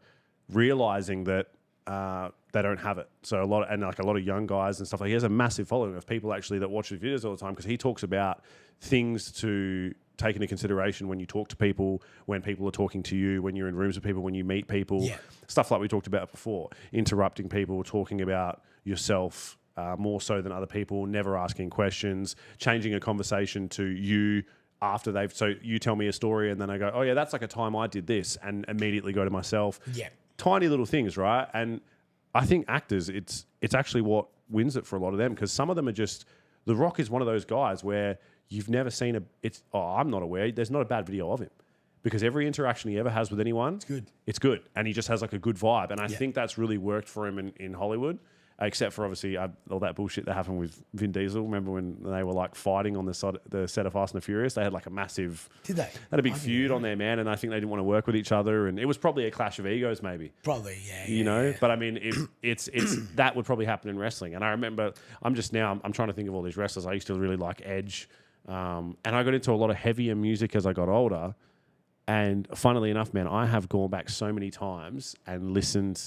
realizing that they don't have it. So a lot of young guys and stuff. Like he has a massive following of people actually that watch his videos all the time because he talks about things to take into consideration when you talk to people, when people are talking to you, when you're in rooms with people, when you meet people, stuff like we talked about before, interrupting people, talking about yourself more so than other people, never asking questions, changing a conversation to you after so you tell me a story and then I go, oh yeah, that's like a time I did this and immediately go to myself. Yeah. Tiny little things, right? And I think actors, it's actually what wins it for a lot of them because some of them are just, The Rock is one of those guys where you've never seen I'm not aware, there's not a bad video of him because every interaction he ever has with anyone, it's good. And he just has like a good vibe. And I think that's really worked for him in Hollywood. Except for obviously all that bullshit that happened with Vin Diesel. Remember when they were like fighting on the set of Fast and the Furious? They had like a massive... Did they? Had a big feud on there, man. And I think they didn't want to work with each other. And it was probably a clash of egos, maybe. Probably, yeah. You know? But I mean, it's that would probably happen in wrestling. And I remember, I'm trying to think of all these wrestlers. I used to really like Edge. And I got into a lot of heavier music as I got older. And funnily enough, man, I have gone back so many times and listened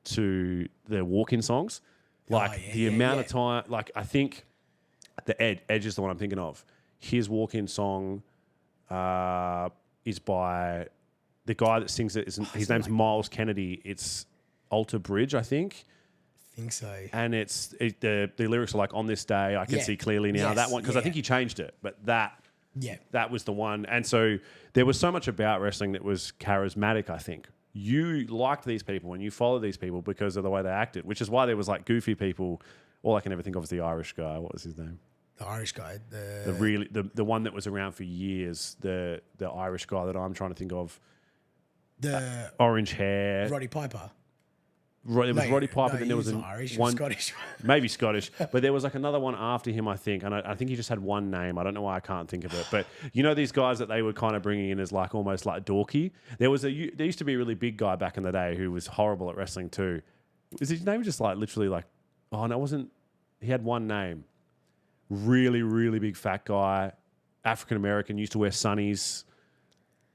to their walk-in songs. Like the amount of time, like I think the Edge is the one I'm thinking of. His walk-in song is by the guy that sings it. His name's Miles Kennedy. It's Alter Bridge, I think. Think so. And the lyrics are like, on this day, I can see clearly now. That one, because I think he changed it, but that was the one. And so there was so much about wrestling that was charismatic, I think. You liked these people and you followed these people because of the way they acted, which is why there was like goofy people. All I can ever think of is the Irish guy. What was his name? The Irish guy. The one that was around for years. The Irish guy that I'm trying to think of. The orange hair. Roddy Piper. There was Roddy Piper, then there was Irish, one Scottish. Maybe Scottish, but there was like another one after him, I think, and I think he just had one name. I don't know why I can't think of it, but you know these guys that they were kind of bringing in as like almost like dorky. There used to be a really big guy back in the day who was horrible at wrestling too. Is his name just like literally like? Oh no, it wasn't. He had one name. Really, really big fat guy, African American, used to wear sunnies.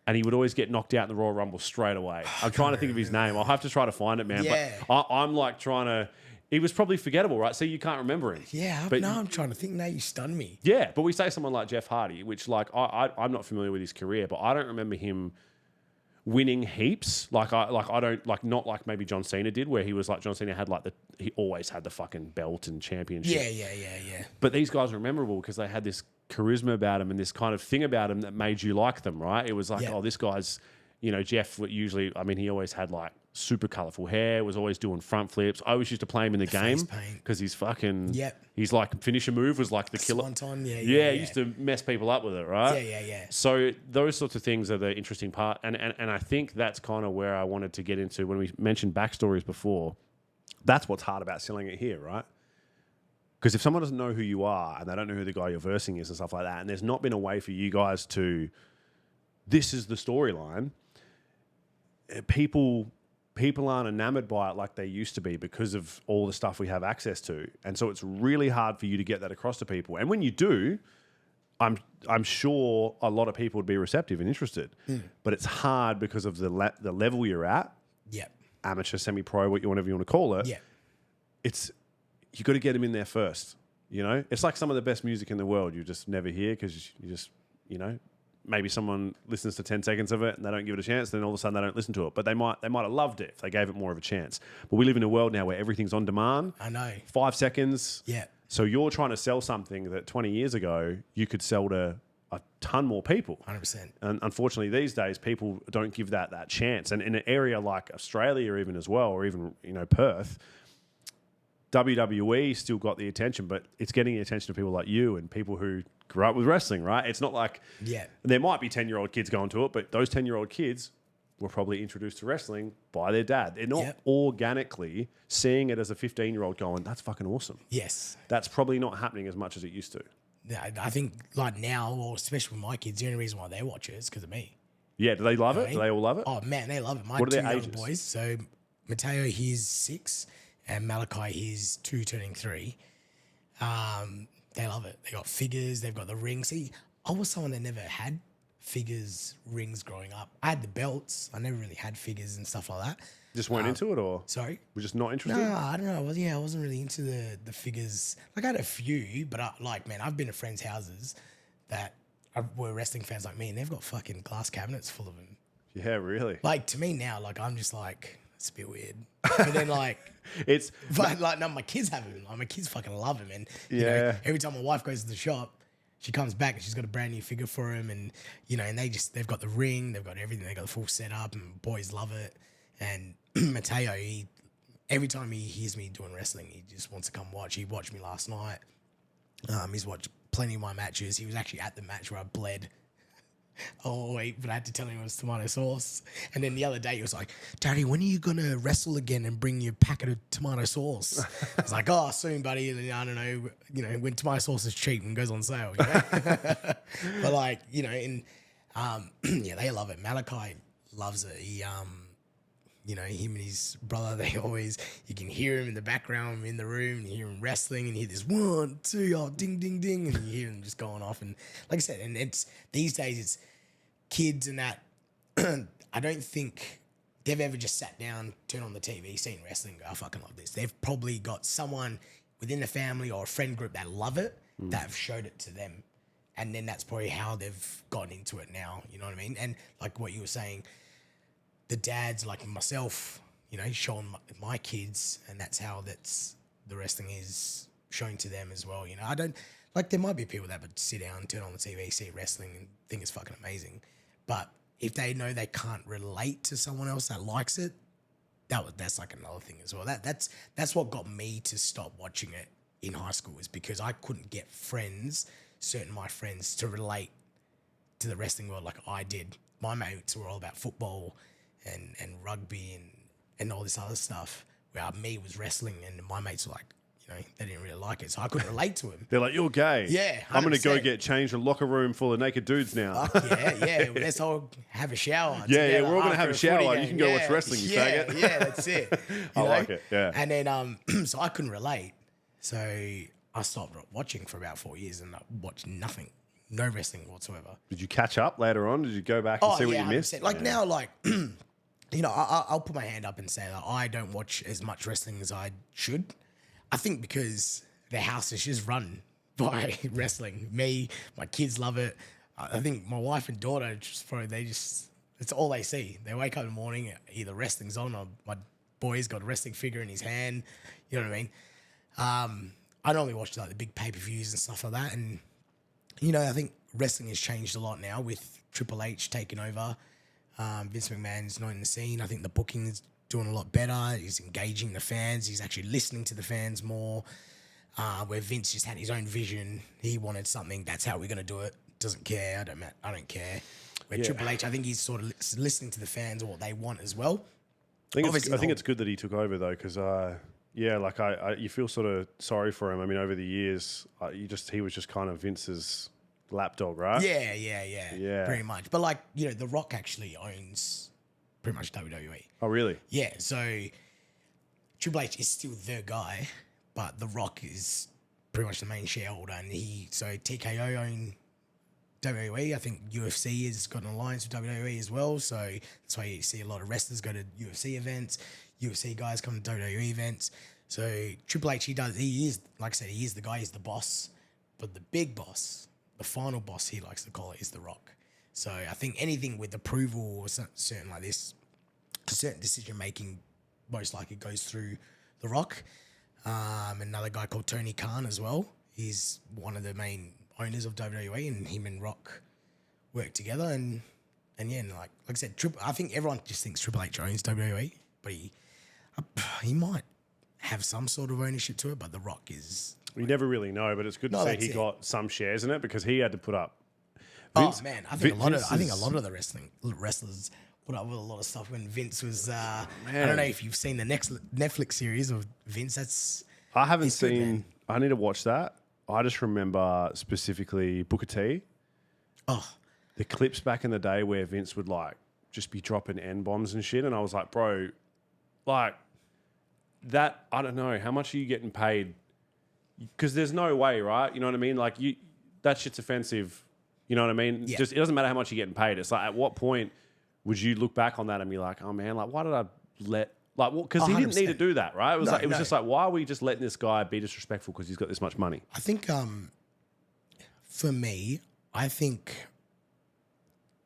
And he would always get knocked out in the Royal Rumble straight away. I'm trying to think of his name. I'll have to try to find it, man. Yeah. But I'm like trying to... He was probably forgettable, right? So you can't remember him. Yeah, but now I'm trying to think. Now you stun me. Yeah, but we say someone like Jeff Hardy, which like I'm not familiar with his career, but I don't remember him winning heaps. Like I don't like not like maybe John Cena did, where he was like John Cena had like he always had the fucking belt and championship. Yeah. But these guys are memorable because they had this charisma about him and this kind of thing about him that made you like them, right? It was like, oh, this guy's, you know, Jeff usually, I mean, he always had like super colourful hair, was always doing front flips. I always used to play him in the game because he's fucking, he's like finisher move was like the killer. Swanton, he used to mess people up with it, right? Yeah. So those sorts of things are the interesting part. And I think that's kind of where I wanted to get into when we mentioned backstories before. That's what's hard about selling it here, right? Because if someone doesn't know who you are and they don't know who the guy you're versing is and stuff like that, and there's not been a way for you guys to, this is the storyline, people aren't enamored by it like they used to be because of all the stuff we have access to. And so it's really hard for you to get that across to people. And when you do, I'm sure a lot of people would be receptive and interested. But it's hard because of the level you're at. Yeah. Amateur, semi-pro, whatever you want to call it. Yeah. You got to get them in there first, you know? It's like some of the best music in the world you just never hear because you just, you know, maybe someone listens to 10 seconds of it and they don't give it a chance, then all of a sudden they don't listen to it. But they might have loved it if they gave it more of a chance. But we live in a world now where everything's on demand. I know. 5 seconds. Yeah. So you're trying to sell something that 20 years ago you could sell to a ton more people. 100%. And unfortunately these days people don't give that chance. And in an area like Australia even as well, or even, you know, Perth, WWE still got the attention, but it's getting the attention of people like you and people who grew up with wrestling, right? It's not like there might be 10-year-old kids going to it, but those 10-year-old kids were probably introduced to wrestling by their dad. They're not organically seeing it as a 15-year-old going, that's fucking awesome. Yes. That's probably not happening as much as it used to. Yeah, I think like now, or especially with my kids, the only reason why they watch it is because of me. Yeah, do they love it? Do they all love it? Oh, man, they love it. My what are two their young ages? boys, so Mateo, he's 6, and Malachi, he's 2 turning 3. They love it. They got figures. They've got the rings. See, I was someone that never had figures, rings growing up. I had the belts. I never really had figures and stuff like that. Just weren't into it, or Sorry? we're just not interested? No, I don't know. Well, yeah, I wasn't really into the figures. Like, I had a few, but man, I've been to friends' houses that were wrestling fans like me, and they've got fucking glass cabinets full of them. Yeah, really. Like, to me now, like, I'm just like, it's a bit weird. But then, like, but like, no, my kids have them. Like, my kids fucking love them. And, you know, every time my wife goes to the shop, she comes back and she's got a brand new figure for him. And, you know, and they've got the ring, they've got everything, they've got the full setup, and boys love it. And Mateo, every time he hears me doing wrestling, he just wants to come watch. He watched me last night. He's watched plenty of my matches. He was actually at the match where I bled. Oh, wait, but I had to tell him it was tomato sauce. And then the other day he was like, Daddy, when are you going to wrestle again and bring your packet of tomato sauce? I was like, oh, soon, buddy. And I don't know, you know, when tomato sauce is cheap and goes on sale, you know? But like, you know, and yeah, they love it. Malachi loves it. He, you know, him and his brother, you can hear him in the background in the room, and you hear him wrestling, and you hear this 1, 2, oh, ding, ding, ding, and you hear him just going off. And like I said, and it's these days, it's kids and that. I don't think they've ever just sat down, turned on the TV, seen wrestling, go, I fucking love this. They've probably got someone within the family or a friend group that love it, that have showed it to them. And then that's probably how they've gotten into it now, you know what I mean? And like what you were saying, the dads like myself, you know, showing my kids, and that's how the wrestling is shown to them as well. You know, I don't like, there might be people that would sit down, turn on the TV, see wrestling and think it's fucking amazing. But if they know they can't relate to someone else that likes it, that's like another thing as well. That's what got me to stop watching it in high school, is because I couldn't get certain of my friends to relate to the wrestling world like I did. My mates were all about football and rugby and all this other stuff, where me was wrestling, and my mates were like, you know, they didn't really like it, so I couldn't relate to him. They're like, you're gay. Yeah, 100%. I'm going to go get changed in a locker room full of naked dudes now. Fuck yeah. Let's all have a shower. Yeah, we're all going to have a shower. You can go watch wrestling, you faggot. Yeah, that's it. I like it, yeah. And then, so I couldn't relate. So I stopped watching for about 4 years, and I watched nothing. No wrestling whatsoever. Did you catch up later on? Did you go back and see what you missed? 100%. Like now, like, you know, I'll put my hand up and say that I don't watch as much wrestling as I should. I think because the house is just run by wrestling. Me, my kids love it. I think my wife and daughter it's all they see. They wake up in the morning, either wrestling's on, or my boy's got a wrestling figure in his hand. You know what I mean? I normally watch like the big pay-per-views and stuff like that. And, you know, I think wrestling has changed a lot now with Triple H taking over. Vince McMahon's not in the scene. I think the booking is doing a lot better. He's engaging the fans. He's actually listening to the fans more. Where Vince just had his own vision. He wanted something. That's how we're going to do it. Doesn't care. I don't care. Where Triple H, I think he's sort of listening to the fans or what they want as well. I think it's good that he took over though, because you feel sort of sorry for him. I mean, over the years, he was just kind of Vince's lapdog, right? Yeah. Pretty much. But like, you know, The Rock actually owns pretty much WWE. Oh, really? Yeah. So Triple H is still the guy, but The Rock is pretty much the main shareholder, and so TKO own WWE. I think UFC has got an alliance with WWE as well, so that's why you see a lot of wrestlers go to UFC events. UFC guys come to WWE events. So Triple H, he is, like I said, he is the guy, he's the boss, but the big boss, the final boss, he likes to call it, is The Rock. So I think anything with approval or certain like this, certain decision making, most likely goes through The Rock. Another guy called Tony Khan as well. He's one of the main owners of WWE, and him and Rock work together. And like I said, I think everyone just thinks Triple H owns WWE, but he might have some sort of ownership to it. But The Rock is. You never really know, but it's good to see he got some shares in it, because he had to put up. I think a lot of the wrestlers put up with a lot of stuff when Vince was. I don't know if you've seen the next Netflix series of Vince. I haven't seen. I need to watch that. I just remember specifically Booker T. Oh, the clips back in the day where Vince would like just be dropping N-bombs and shit, and I was like, bro, like that. I don't know how much are you getting paid, because there's no way, right? You know what I mean? Like that shit's offensive. You know what I mean? Yeah. Just it doesn't matter how much you're getting paid. It's like, at what point would you look back on that and be like, oh man, like why did I let Like, well, because he didn't need to 100%. do that, right? It was No. just like, why are we just letting this guy be disrespectful because he's got this much money? I think for me, I think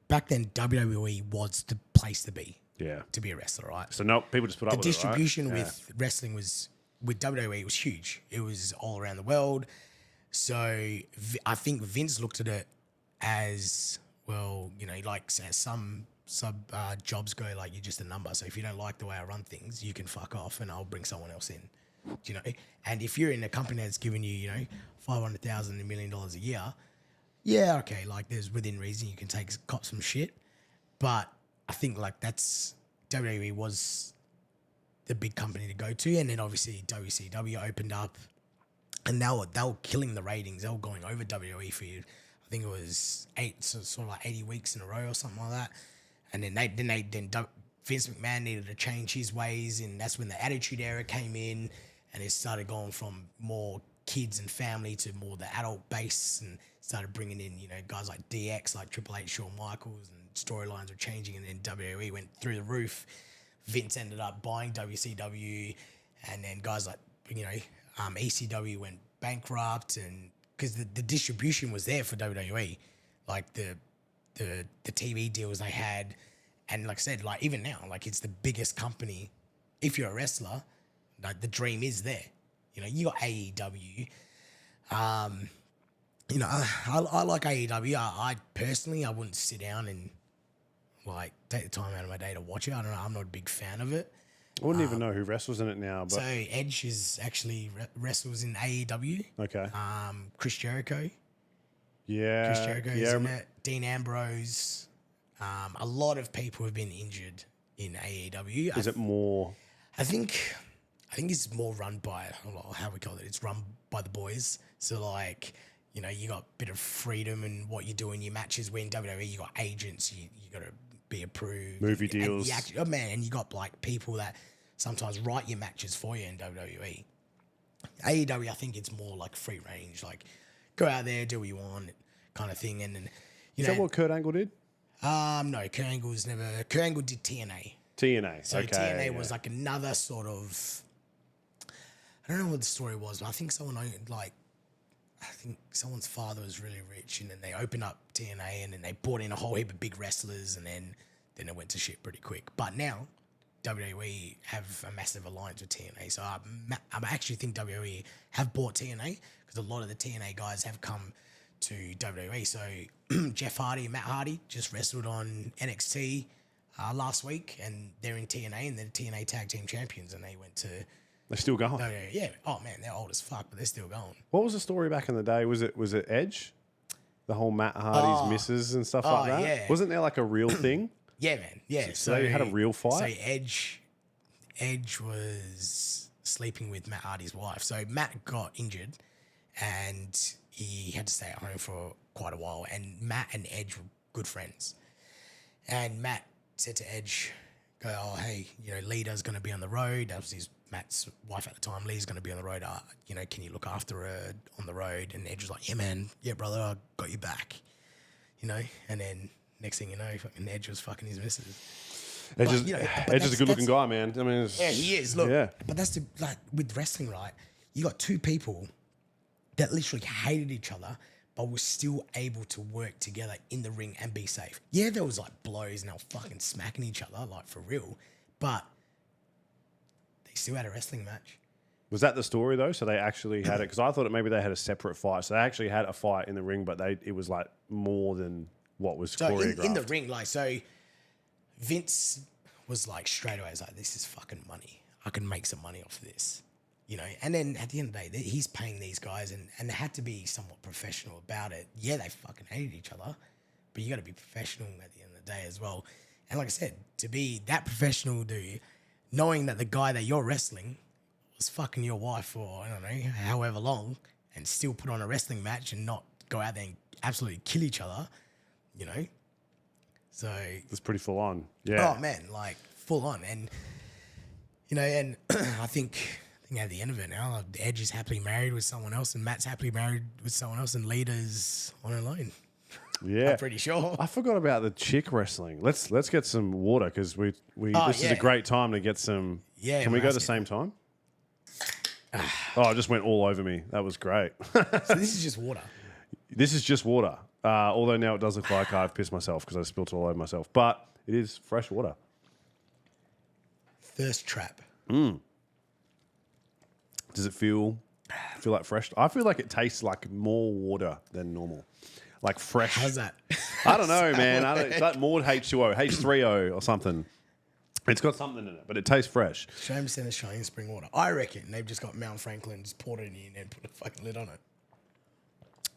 back then WWE was the place to be. Yeah. To be a wrestler, right? So no, people just put up The with distribution it, right? with wrestling was with WWE was huge. It was all around the world. So I think Vince looked at it as well. You know, like some jobs go like you're just a number. So if you don't like the way I run things, you can fuck off, and I'll bring someone else in. You know, and if you're in a company that's giving you, $500,000, $1 million a year, yeah, okay, like there's within reason you can cop some shit, but I think like that's WWE was the big company to go to, and then obviously WCW opened up, and they were killing the ratings. They were going over WWE for you. I think it was sort of like 80 weeks in a row or something like that. And then Vince McMahon needed to change his ways, and that's when the Attitude Era came in, and it started going from more kids and family to more the adult base, and started bringing in guys like DX, like Triple H, Shawn Michaels, and storylines were changing, and then WWE went through the roof. Vince ended up buying WCW, and then guys like ECW went bankrupt, and because the distribution was there for WWE, like the TV deals they had, and like I said, like even now, like it's the biggest company. If you're a wrestler, like the dream is there. You got AEW. I like AEW. I personally, I wouldn't sit down and like take the time out of my day to watch it. I don't know. I'm not a big fan of it. I wouldn't even know who wrestles in it now. But So Edge is actually wrestles in AEW. okay, Chris Jericho. yeah, Chris Jericho's in it. Dean Ambrose. A lot of people have been injured in AEW. Is it more? I think it's more run by, how we call it. It's run by the boys. So like, you got a bit of freedom in what you do in your matches. When WWE, you got agents. You got to be approved. Movie deals. And you got like people that sometimes write your matches for you in WWE. AEW, I think it's more like free range, like go out there, do what you want, kind of thing. And then Is that what Kurt Angle did? no, Kurt Angle did TNA. TNA. So okay, TNA was like another sort of, I don't know what the story was, but I think someone's father was really rich, and then they opened up TNA, and then they brought in a whole heap of big wrestlers, and then it went to shit pretty quick. But now WWE have a massive alliance with TNA, so I actually think WWE have bought TNA because a lot of the TNA guys have come to WWE. So Jeff Hardy and Matt Hardy just wrestled on NXT last week, and they're in TNA, and they're TNA Tag Team Champions, and they went to They're still going. WWE. Yeah. Oh man, they're old as fuck, but they're still going. What was the story back in the day? Was it Edge? The whole Matt Hardy's misses and stuff like that? Yeah. Wasn't there like a real thing? Yeah, man. Yeah. So they had a real fight? So Edge was sleeping with Matt Hardy's wife. So Matt got injured, and he had to stay at home for quite a while. And Matt and Edge were good friends. And Matt said to Edge, "Go, oh hey, Lita's going to be on the road." That was Matt's wife at the time. Lee's going to be on the road. Can you look after her on the road? And Edge was like, "Yeah, man. Yeah, brother. I got you back." And then next thing you know, fucking Edge was fucking his missus. Edge is a good-looking guy, man. I mean, yeah, he is. Look, yeah. But that's like with wrestling, right? You got two people that literally hated each other, but were still able to work together in the ring and be safe. Yeah, there was like blows and they were fucking smacking each other, like for real. But they still had a wrestling match. Was that the story though? So they actually had it, because I thought maybe they had a separate fight. So they actually had a fight in the ring, but it was like more than what was choreographed. So in the ring, like, so Vince was like straight away, like, "This is fucking money. I can make some money off of this." And then at the end of the day, he's paying these guys, and they had to be somewhat professional about it. Yeah, they fucking hated each other, but you got to be professional at the end of the day as well. And like I said, to be that professional, knowing that the guy that you're wrestling was fucking your wife for, I don't know, however long, and still put on a wrestling match and not go out there and absolutely kill each other, So it's pretty full on. Yeah. Oh man, like full on, and and I think at the end of it now, like, Edge is happily married with someone else, and Matt's happily married with someone else, and Lita's on her own. Yeah, I'm pretty sure. I forgot about the chick wrestling. Let's get some water because we this is yeah. a great time to get some. Yeah, Can we man, go at the that's same time? Oh, it just went all over me. That was great. So this is just water. This is just water. Although now it does look like I've pissed myself because I spilt it all over myself. But it is fresh water. Thirst trap. Does it feel like fresh? I feel like it tastes like more water than normal. Like fresh. How's that? I don't know, man. It's like more H2O, H3O or something. It's got something in it, but it tastes fresh. Shame to send us Shining Spring water. I reckon they've just got Mount Franklin, just poured it in and put a fucking lid on it.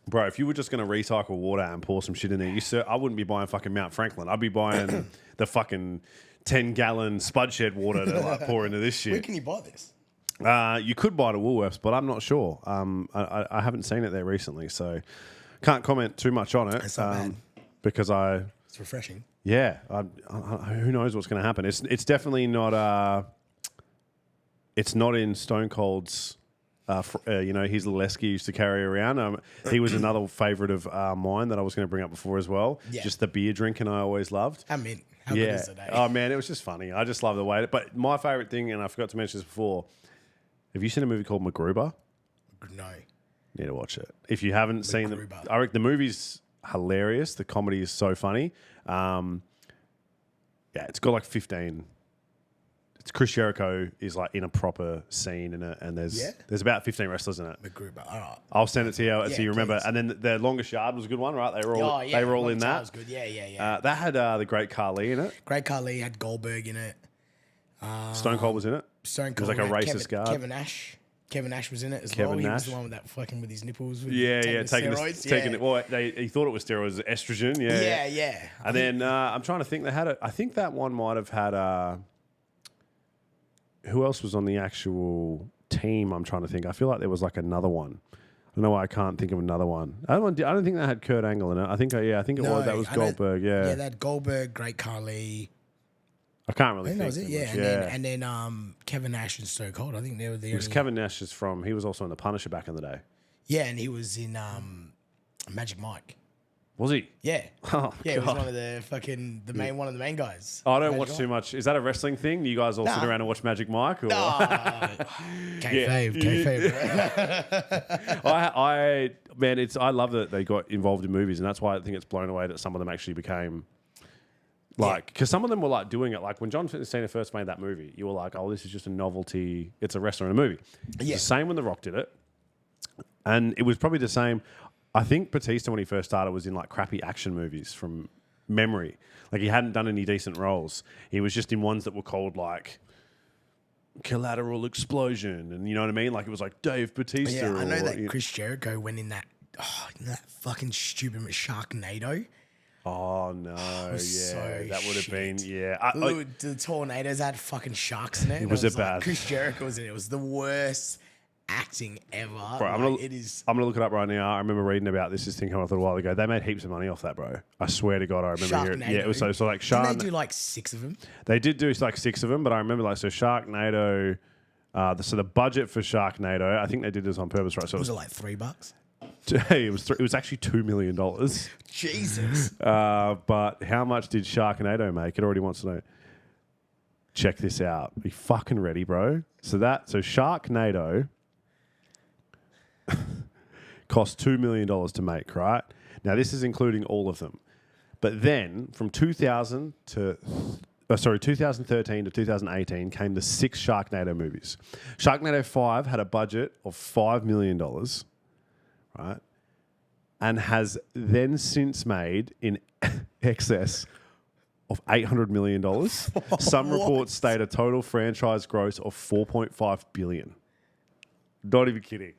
Bro, if you were just going to recycle water and pour some shit in there, I wouldn't be buying fucking Mount Franklin. I'd be buying the fucking 10-gallon spud shed water to like pour into this shit. Where can you buy this? You could buy it at Woolworths, but I'm not sure. I haven't seen it there recently, so can't comment too much on it. It's not bad. Because It's refreshing. yeah, who knows what's going to happen. It's definitely not. It's not in Stone Cold's. His Leski used to carry around. He was another favourite of mine that I was going to bring up before as well. Yeah. Just the beer drinking I always loved. I mean, how good is it? Eh? Oh man, it was just funny. I just love the way. But my favourite thing, and I forgot to mention this before. Have you seen a movie called MacGruber? No. Need to watch it. If you haven't seen the, MacGruber. I reckon the movie's hilarious. The comedy is so funny. It's got like 15. It's Chris Jericho is like in a proper scene in it, and there's about 15 wrestlers in it. MacGruber. All right. I'll send it to you so you remember. please. And then the Longest Yard was a good one, right? They were all in that. That was good. Yeah. That had the Great Khali in it. Great Khali had Goldberg in it. Stone Cold was in it. Stone He was Cold. like a had racist guard. Kevin Nash. Kevin Nash was in it as Kevin well. He was Nash. the one with that fucking with his nipples. Taking steroids. taking it. Well, he thought it was steroids, estrogen. Yeah. And then I'm trying to think. They had it. I think that one might have had. Who else was on the actual team? I'm trying to think. I feel like there was like another one. I don't know why I can't think of another one. I don't think they had Kurt Angle in it. I think it was. That was Goldberg. Yeah, that Goldberg, Great Khali. I can't really I think think. that was it. too Yeah, much. and then Kevin Nash and Stone Cold. I think they were the Because only. Kevin Nash is from. He was also in the Punisher back in the day. Yeah, and he was in Magic Mike. Was he? Yeah. Oh, Yeah, he was God. one of the one of the main guys. I don't Magic watch Mike. too much. Is that a wrestling thing? You guys all sit around and watch Magic Mike? Or? Kayfabe, Man, I love that they got involved in movies, and that's why I think it's blown away that some of them actually became because some of them were like doing it. Like when John Cena first made that movie, you were like, "Oh, this is just a novelty. It's a wrestler in a movie." It's Yeah. the same when The Rock did it, and it was probably the same. I think Batista, when he first started, was in like crappy action movies from memory. Like he hadn't done any decent roles. He was just in ones that were called like Collateral Explosion, and you know what I mean. Like it was like Dave Batista. Yeah, I know or, that Chris Jericho went in that fucking stupid Sharknado. Oh no! Yeah, so that would have been shit. The tornadoes had fucking sharks in it. It was like, bad. Chris Jericho was in it. It was the worst acting ever. Bro, I'm Like, gonna, it is. I'm gonna look it up right now. I remember reading about this thing came up a while ago. They made heaps of money off that, bro. I swear to God, I remember hearing. Sharknado. Yeah, it was so like Didn't Shark. they do like 6 of them? They did do like 6 of them, but I remember like so Sharknado. So the budget for Sharknado, I think they did this on purpose, right? So Was it like $3? it was actually $2 million. Jesus. But how much did Sharknado make? It already wants to know. Check this out. Are you fucking ready, bro? So Sharknado cost $2 million to make, right? Now this is including all of them. But then from 2013 to 2018 came the 6 Sharknado movies. Sharknado 5 had a budget of $5 million, right? And has then since made in excess of $800 million. Some reports state a total franchise gross of $4.5 billion. Not even kidding.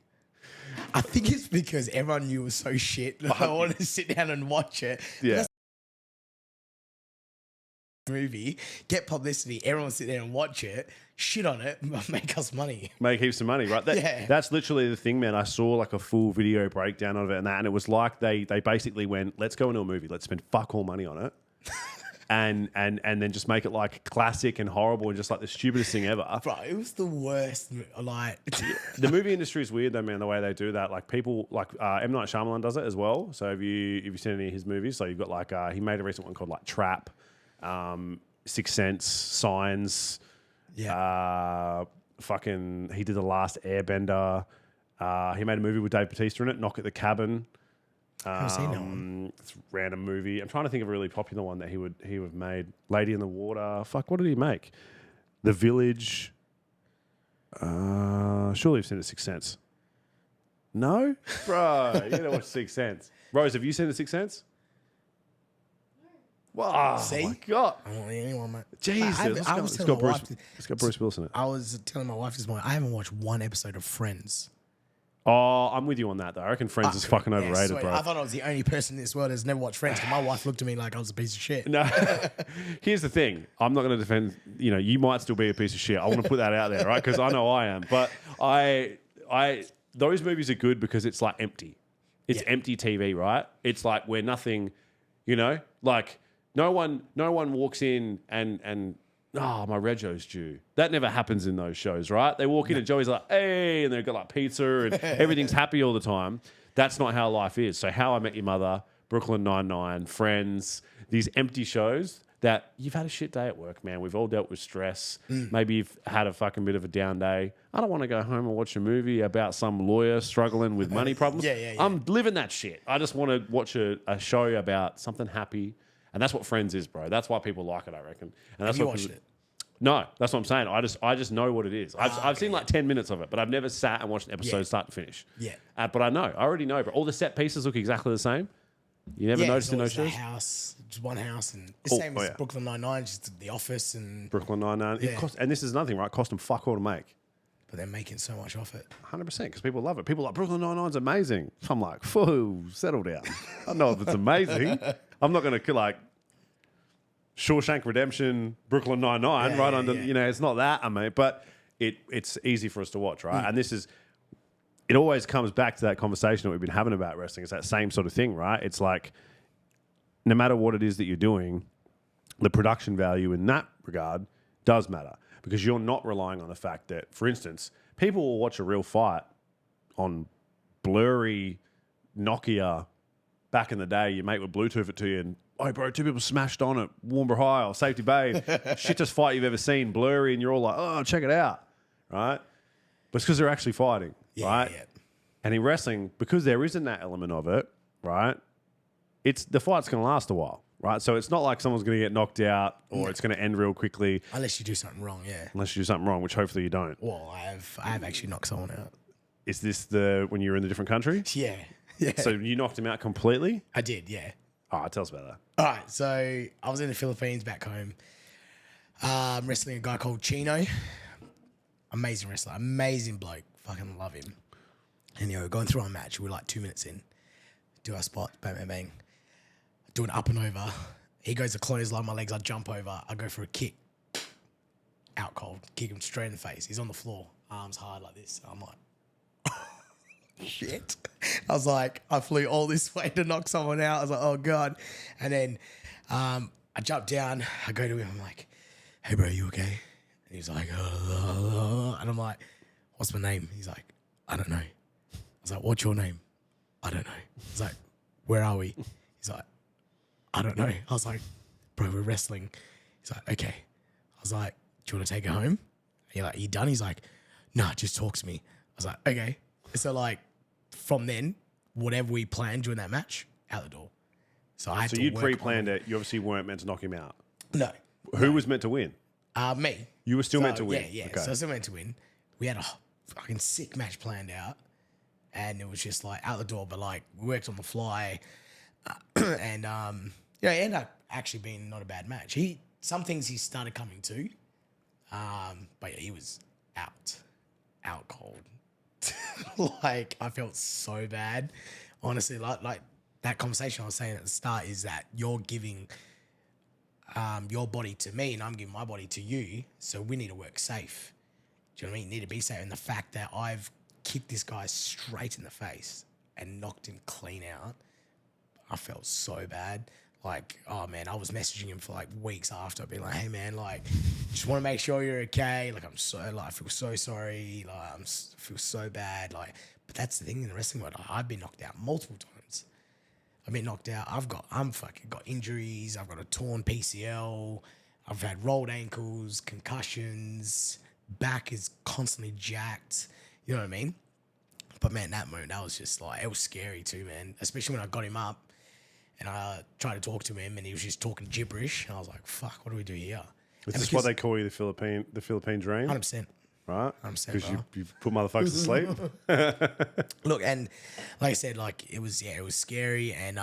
I think it's because everyone knew it was so shit that I wanted to sit down and watch it. Yeah. Movie, get publicity, everyone sit there and watch it, shit on it, make us money. Make heaps of money, right? That's literally the thing, man. I saw like a full video breakdown of it and it was like they basically went, let's go into a movie, let's spend fuck all money on it. and then just make it like classic and horrible and just like the stupidest thing ever. Bro, it was the worst. Like, The movie industry is weird though, man. The way they do that, like people like M Night Shyamalan does it as well. So have you seen any of his movies? So you've got like he made a recent one called like Trap, Sixth Sense, Signs. yeah, Fucking, he did The Last Airbender. He made a movie with Dave Bautista in it, Knock at the Cabin. I've seen that one. It's a random movie. I'm trying to think of a really popular one that he would have made. Lady in the Water. Fuck, what did he make? The Village. Surely you've seen The Sixth Sense. No? Bro, you gotta watch Sixth Sense. Rose, have you seen The Sixth Sense? Wow, See? oh my God. I don't need anyone, mate. Jesus. It's got Bruce Willis in it. I was telling my wife this morning, I haven't watched one episode of Friends. Oh, I'm with you on that, though. I reckon Friends is fucking overrated, sweet. bro. I thought I was the only person in this world that's never watched Friends, because my wife looked at me like I was a piece of shit. No, here's the thing. I'm not going to defend. You know, you might still be a piece of shit. I want to put that out there, right? Because I know I am. But those movies are good because it's like empty. It's empty TV, right? It's like where nothing, you know, like no one walks in and my rego's due. That never happens in those shows, right? They walk in and Joey's like, hey, and they've got like pizza and everything's happy all the time. That's not how life is. So How I Met Your Mother, Brooklyn Nine-Nine, Friends, these empty shows that you've had a shit day at work, man. We've all dealt with stress. Maybe you've had a fucking bit of a down day. I don't want to go home and watch a movie about some lawyer struggling with money problems. Yeah. I'm living that shit. I just want to watch a show about something happy. And that's what Friends is, bro. That's why people like it, I reckon. And that's Have you what watched people, it? No, that's what I'm saying. I just know what it is. I've seen like 10 minutes of it, but I've never sat and watched an episode start to finish. Yeah. But I know. I already know, bro. All the set pieces look exactly the same. You never noticed in those shows? House, just one house, and the same as Brooklyn Nine-Nine, just the office, and Brooklyn Nine-Nine. Yeah. And this is nothing, right? Cost them fuck all to make. but they're making so much off it. 100%, because people love it. People are like, Brooklyn Nine-Nine's amazing. I'm like, whoa, settle down. I don't know if it's amazing. I'm not going to like Shawshank Redemption, Brooklyn Nine-Nine, right under, you know, it's not that, I mean, but it's easy for us to watch, right? And it always comes back to that conversation that we've been having about wrestling. It's that same sort of thing, right? It's like, no matter what it is that you're doing, the production value in that regard does matter, because you're not relying on the fact that, for instance, people will watch a real fight on blurry Nokia back in the day. Your mate would Bluetooth it to you and, oh, bro, two people smashed on at Warnbro High or Safety Bay. Shittest fight you've ever seen, blurry, and you're all like, oh, check it out, right? But it's because they're actually fighting, right? Yeah. And in wrestling, because there isn't that element of it, right, the fight's going to last a while, right? So it's not like someone's going to get knocked out or it's going to end real quickly. Unless you do something wrong, yeah. Unless you do something wrong, which hopefully you don't. Well, I have actually knocked someone out. Is this when you were in the different country? Yeah. Yeah. So you knocked him out completely? I did, yeah. All right, tell us about that. All right, so I was in the Philippines back home, wrestling a guy called Chino. Amazing wrestler, amazing bloke. Fucking love him. And, you know, going through our match, we're like 2 minutes in. Do our spot, bang, bang, bang. Do an up and over. He goes to clothesline my legs, I jump over. I go for a kick. Out cold. Kick him straight in the face. He's on the floor, arms hard like this. I'm like, shit. I was like, I flew all this way to knock someone out. I was like, oh God. And then I jumped down. I go to him. I'm like, hey, bro, you okay? And he's like, and I'm like, what's my name? He's like, I don't know. I was like, what's your name? I don't know. He's like, where are we? He's like, I don't know. I was like, bro, we're wrestling. He's like, okay. I was like, do you want to take it home? And you're like, are you done? He's like, nah, just talk to me. I was like, okay. So like, from then, whatever we planned during that match, out the door. So I had to you'd work pre-planned it. You obviously weren't meant to knock him out. No. Who was meant to win? Me. You were still meant to win. Yeah. Okay. So I was still meant to win. We had a fucking sick match planned out, and it was just like out the door. But like we worked on the fly, and it ended up actually being not a bad match. Some things he started coming to, but yeah, he was out cold. Like I felt so bad, honestly. Like that conversation I was saying at the start is that you're giving your body to me and I'm giving my body to you, so we need to work safe. Do you know what I mean? You need to be safe. And the fact that I've kicked this guy straight in the face and knocked him clean out, I felt so bad. Like, oh man, I was messaging him for like weeks after, being like, hey man, like, just want to make sure you're okay. Like, I feel so sorry. Like, feel so bad. Like, but that's the thing in the wrestling world. I've been knocked out multiple times. I've been knocked out. I'm fucking got injuries. I've got a torn PCL. I've had rolled ankles, concussions. Back is constantly jacked. You know what I mean? But man, that moment, that was just like, it was scary too, man. Especially when I got him up. And I tried to talk to him, and he was just talking gibberish. And I was like, "Fuck, what do we do here?" Is this what they call you, the Philippine dream? 100%, Right? 100%. Because you put motherfuckers to sleep. Look, and like I said, like it was scary, and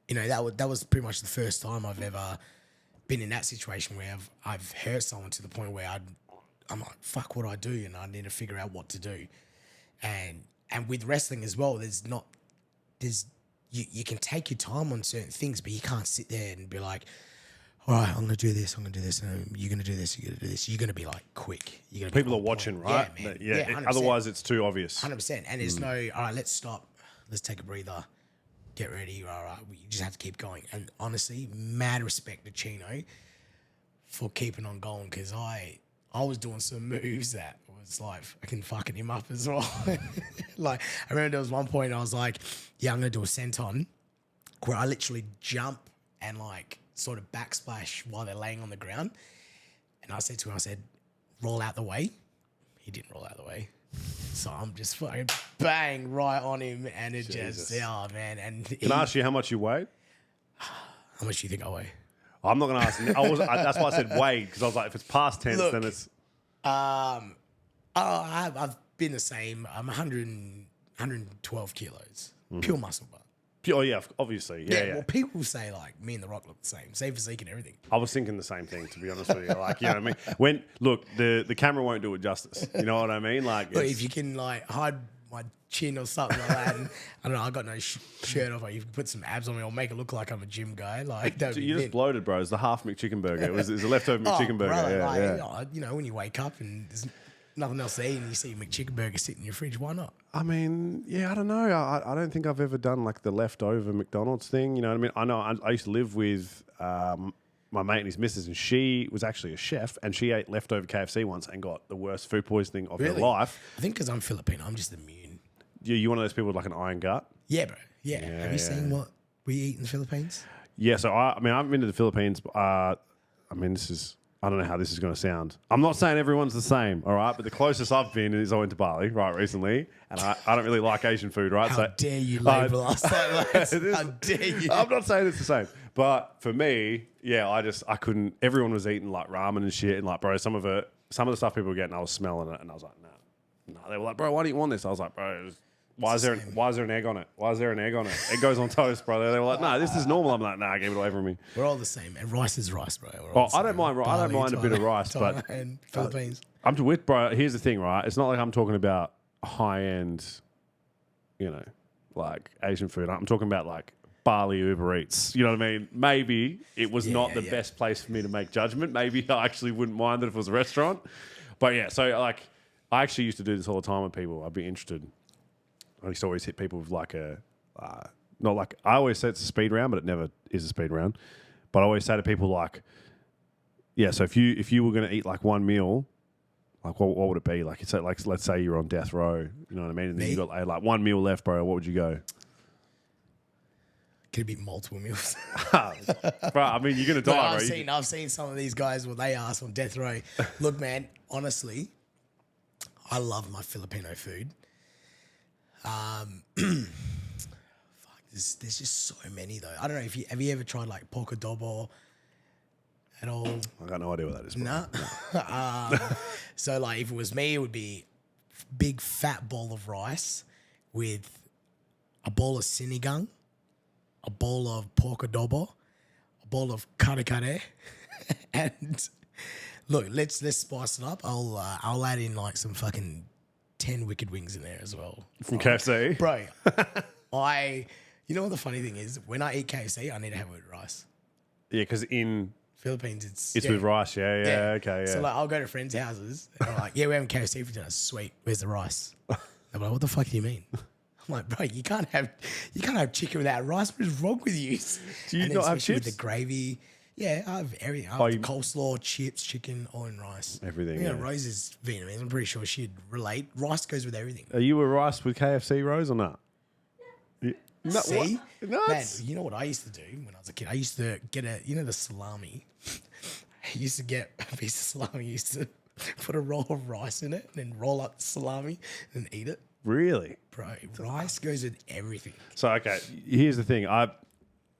you know, that was pretty much the first time I've ever been in that situation where I've hurt someone to the point where I'm like, "Fuck, what do I do?" And I need to figure out what to do. And with wrestling as well, You can take your time on certain things, but you can't sit there and be like, all right, I'm going to do this, and you're going to do this, you're going to do this. You're going to be like quick. People are watching, right? Yeah, man. Yeah, otherwise it's too obvious. 100%. And there's no, all right, let's stop. Let's take a breather. Get ready. All right. You just have to keep going. And honestly, mad respect to Chino for keeping on going, because I was doing some moves that was like fucking him up as well. Like, I remember there was one point I was like, yeah, I'm going to do a senton where I literally jump and like sort of backsplash while they're laying on the ground. And I said to him, roll out the way. He didn't roll out the way. So I'm just fucking bang right on him. And it just, oh man. And Can I ask you how much you weighed? How much do you think I weigh? I'm not going to ask. That's why I said weighed, because I was like, if it's past 10, then it's... I've been the same. I'm 112 kilos. Pure muscle bar. Oh, yeah, obviously. Yeah. Well, people say, like, me and The Rock look the same. Same physique and everything. I was thinking the same thing, to be honest with you. Like, you know what I mean? Look, the camera won't do it justice. You know what I mean? Like, look, if you can, like, hide my chin or something like that, and I don't know, I got no shirt off, like, you can put some abs on me or make it look like I'm a gym guy. Like, you're just bloated, bro. It's the half McChicken burger. It was a leftover McChicken burger. Brother, Yeah, like, you know, when you wake up and there's nothing else to eat and you see a McChicken burger sitting in your fridge, why not? I mean, yeah, I don't know. I don't think I've ever done like the leftover McDonald's thing. You know what I mean? I know I used to live with my mate and his missus, and she was actually a chef, and she ate leftover KFC once and got the worst food poisoning of her life. I think because I'm Filipino, I'm just immune. You one of those people with like an iron gut? Yeah, bro. Yeah. Have you seen what we eat in the Philippines? Yeah, so I haven't been to the Philippines. I don't know how this is going to sound. I'm not saying everyone's the same, all right? But the closest I've been is I went to Bali, right, recently. And I don't really like Asian food, right? How dare you label us like that? How dare you? I'm not saying it's the same. But for me, yeah, I couldn't. Everyone was eating like ramen and shit. And like, bro, some of the stuff people were getting, I was smelling it. And I was like, nah. They were like, bro, why do you want this? I was like, bro, why is there an egg on it? Why is there an egg on it? It goes on toast, bro. They were like, no, this is normal. I'm like, nah, give it away from me. We're all the same, and rice is rice, bro. I don't mind. I don't mind a bit of rice, but Philippines. I'm with, bro. Here's the thing, right? It's not like I'm talking about high end, you know, like Asian food. I'm talking about like Bali Uber Eats. You know what I mean? Maybe it was not the best place for me to make judgment. Maybe I actually wouldn't mind it if it was a restaurant. But yeah, so like, I actually used to do this all the time with people. I'd be interested. I used to always hit people with like not like, I always say it's a speed round, but it never is a speed round. But I always say to people like, yeah, so if you were going to eat like one meal, like what would it be? Like, it's like, let's say you're on death row, you know what I mean? And then you got like one meal left, bro. What would you go? Could it be multiple meals? Bro, I mean, you're going to die, bro. I've seen some of these guys, what they ask on death row. Look, man, honestly, I love my Filipino food. There's just so many though. I don't know if have you ever tried like pork adobo at all? I got no idea what that is. No. So like if it was me, it would be big fat bowl of rice with a bowl of sinigang, a bowl of pork adobo, a bowl of kare kare, and look, let's spice it up. I'll add in like some fucking 10 wicked wings in there as well. From KFC? Bro, you know what the funny thing is? When I eat KFC, I need to have it with rice. Yeah, because in Philippines, it's with rice. Yeah, okay, yeah. So like, I'll go to friends' houses and I'm like, yeah, we're having KFC for dinner. Sweet. Where's the rice? They're like, what the fuck do you mean? I'm like, bro, you can't have chicken without rice. What is wrong with you? Do you And then not have especially chips? with the gravy? Yeah, I have everything. I have coleslaw, chips, chicken, all in rice. Everything, Yeah, yeah. Rose is Vietnamese. I'm pretty sure she'd relate. Rice goes with everything. Are you a rice with KFC, Rose, or not? Yeah. No, See? what? Man, Nuts. you know what I used to do when I was a kid? I used to get the salami. I used to get a piece of salami. I used to put a roll of rice in it and then roll up the salami and eat it. Really? Bro, rice goes with everything. So, okay, here's the thing.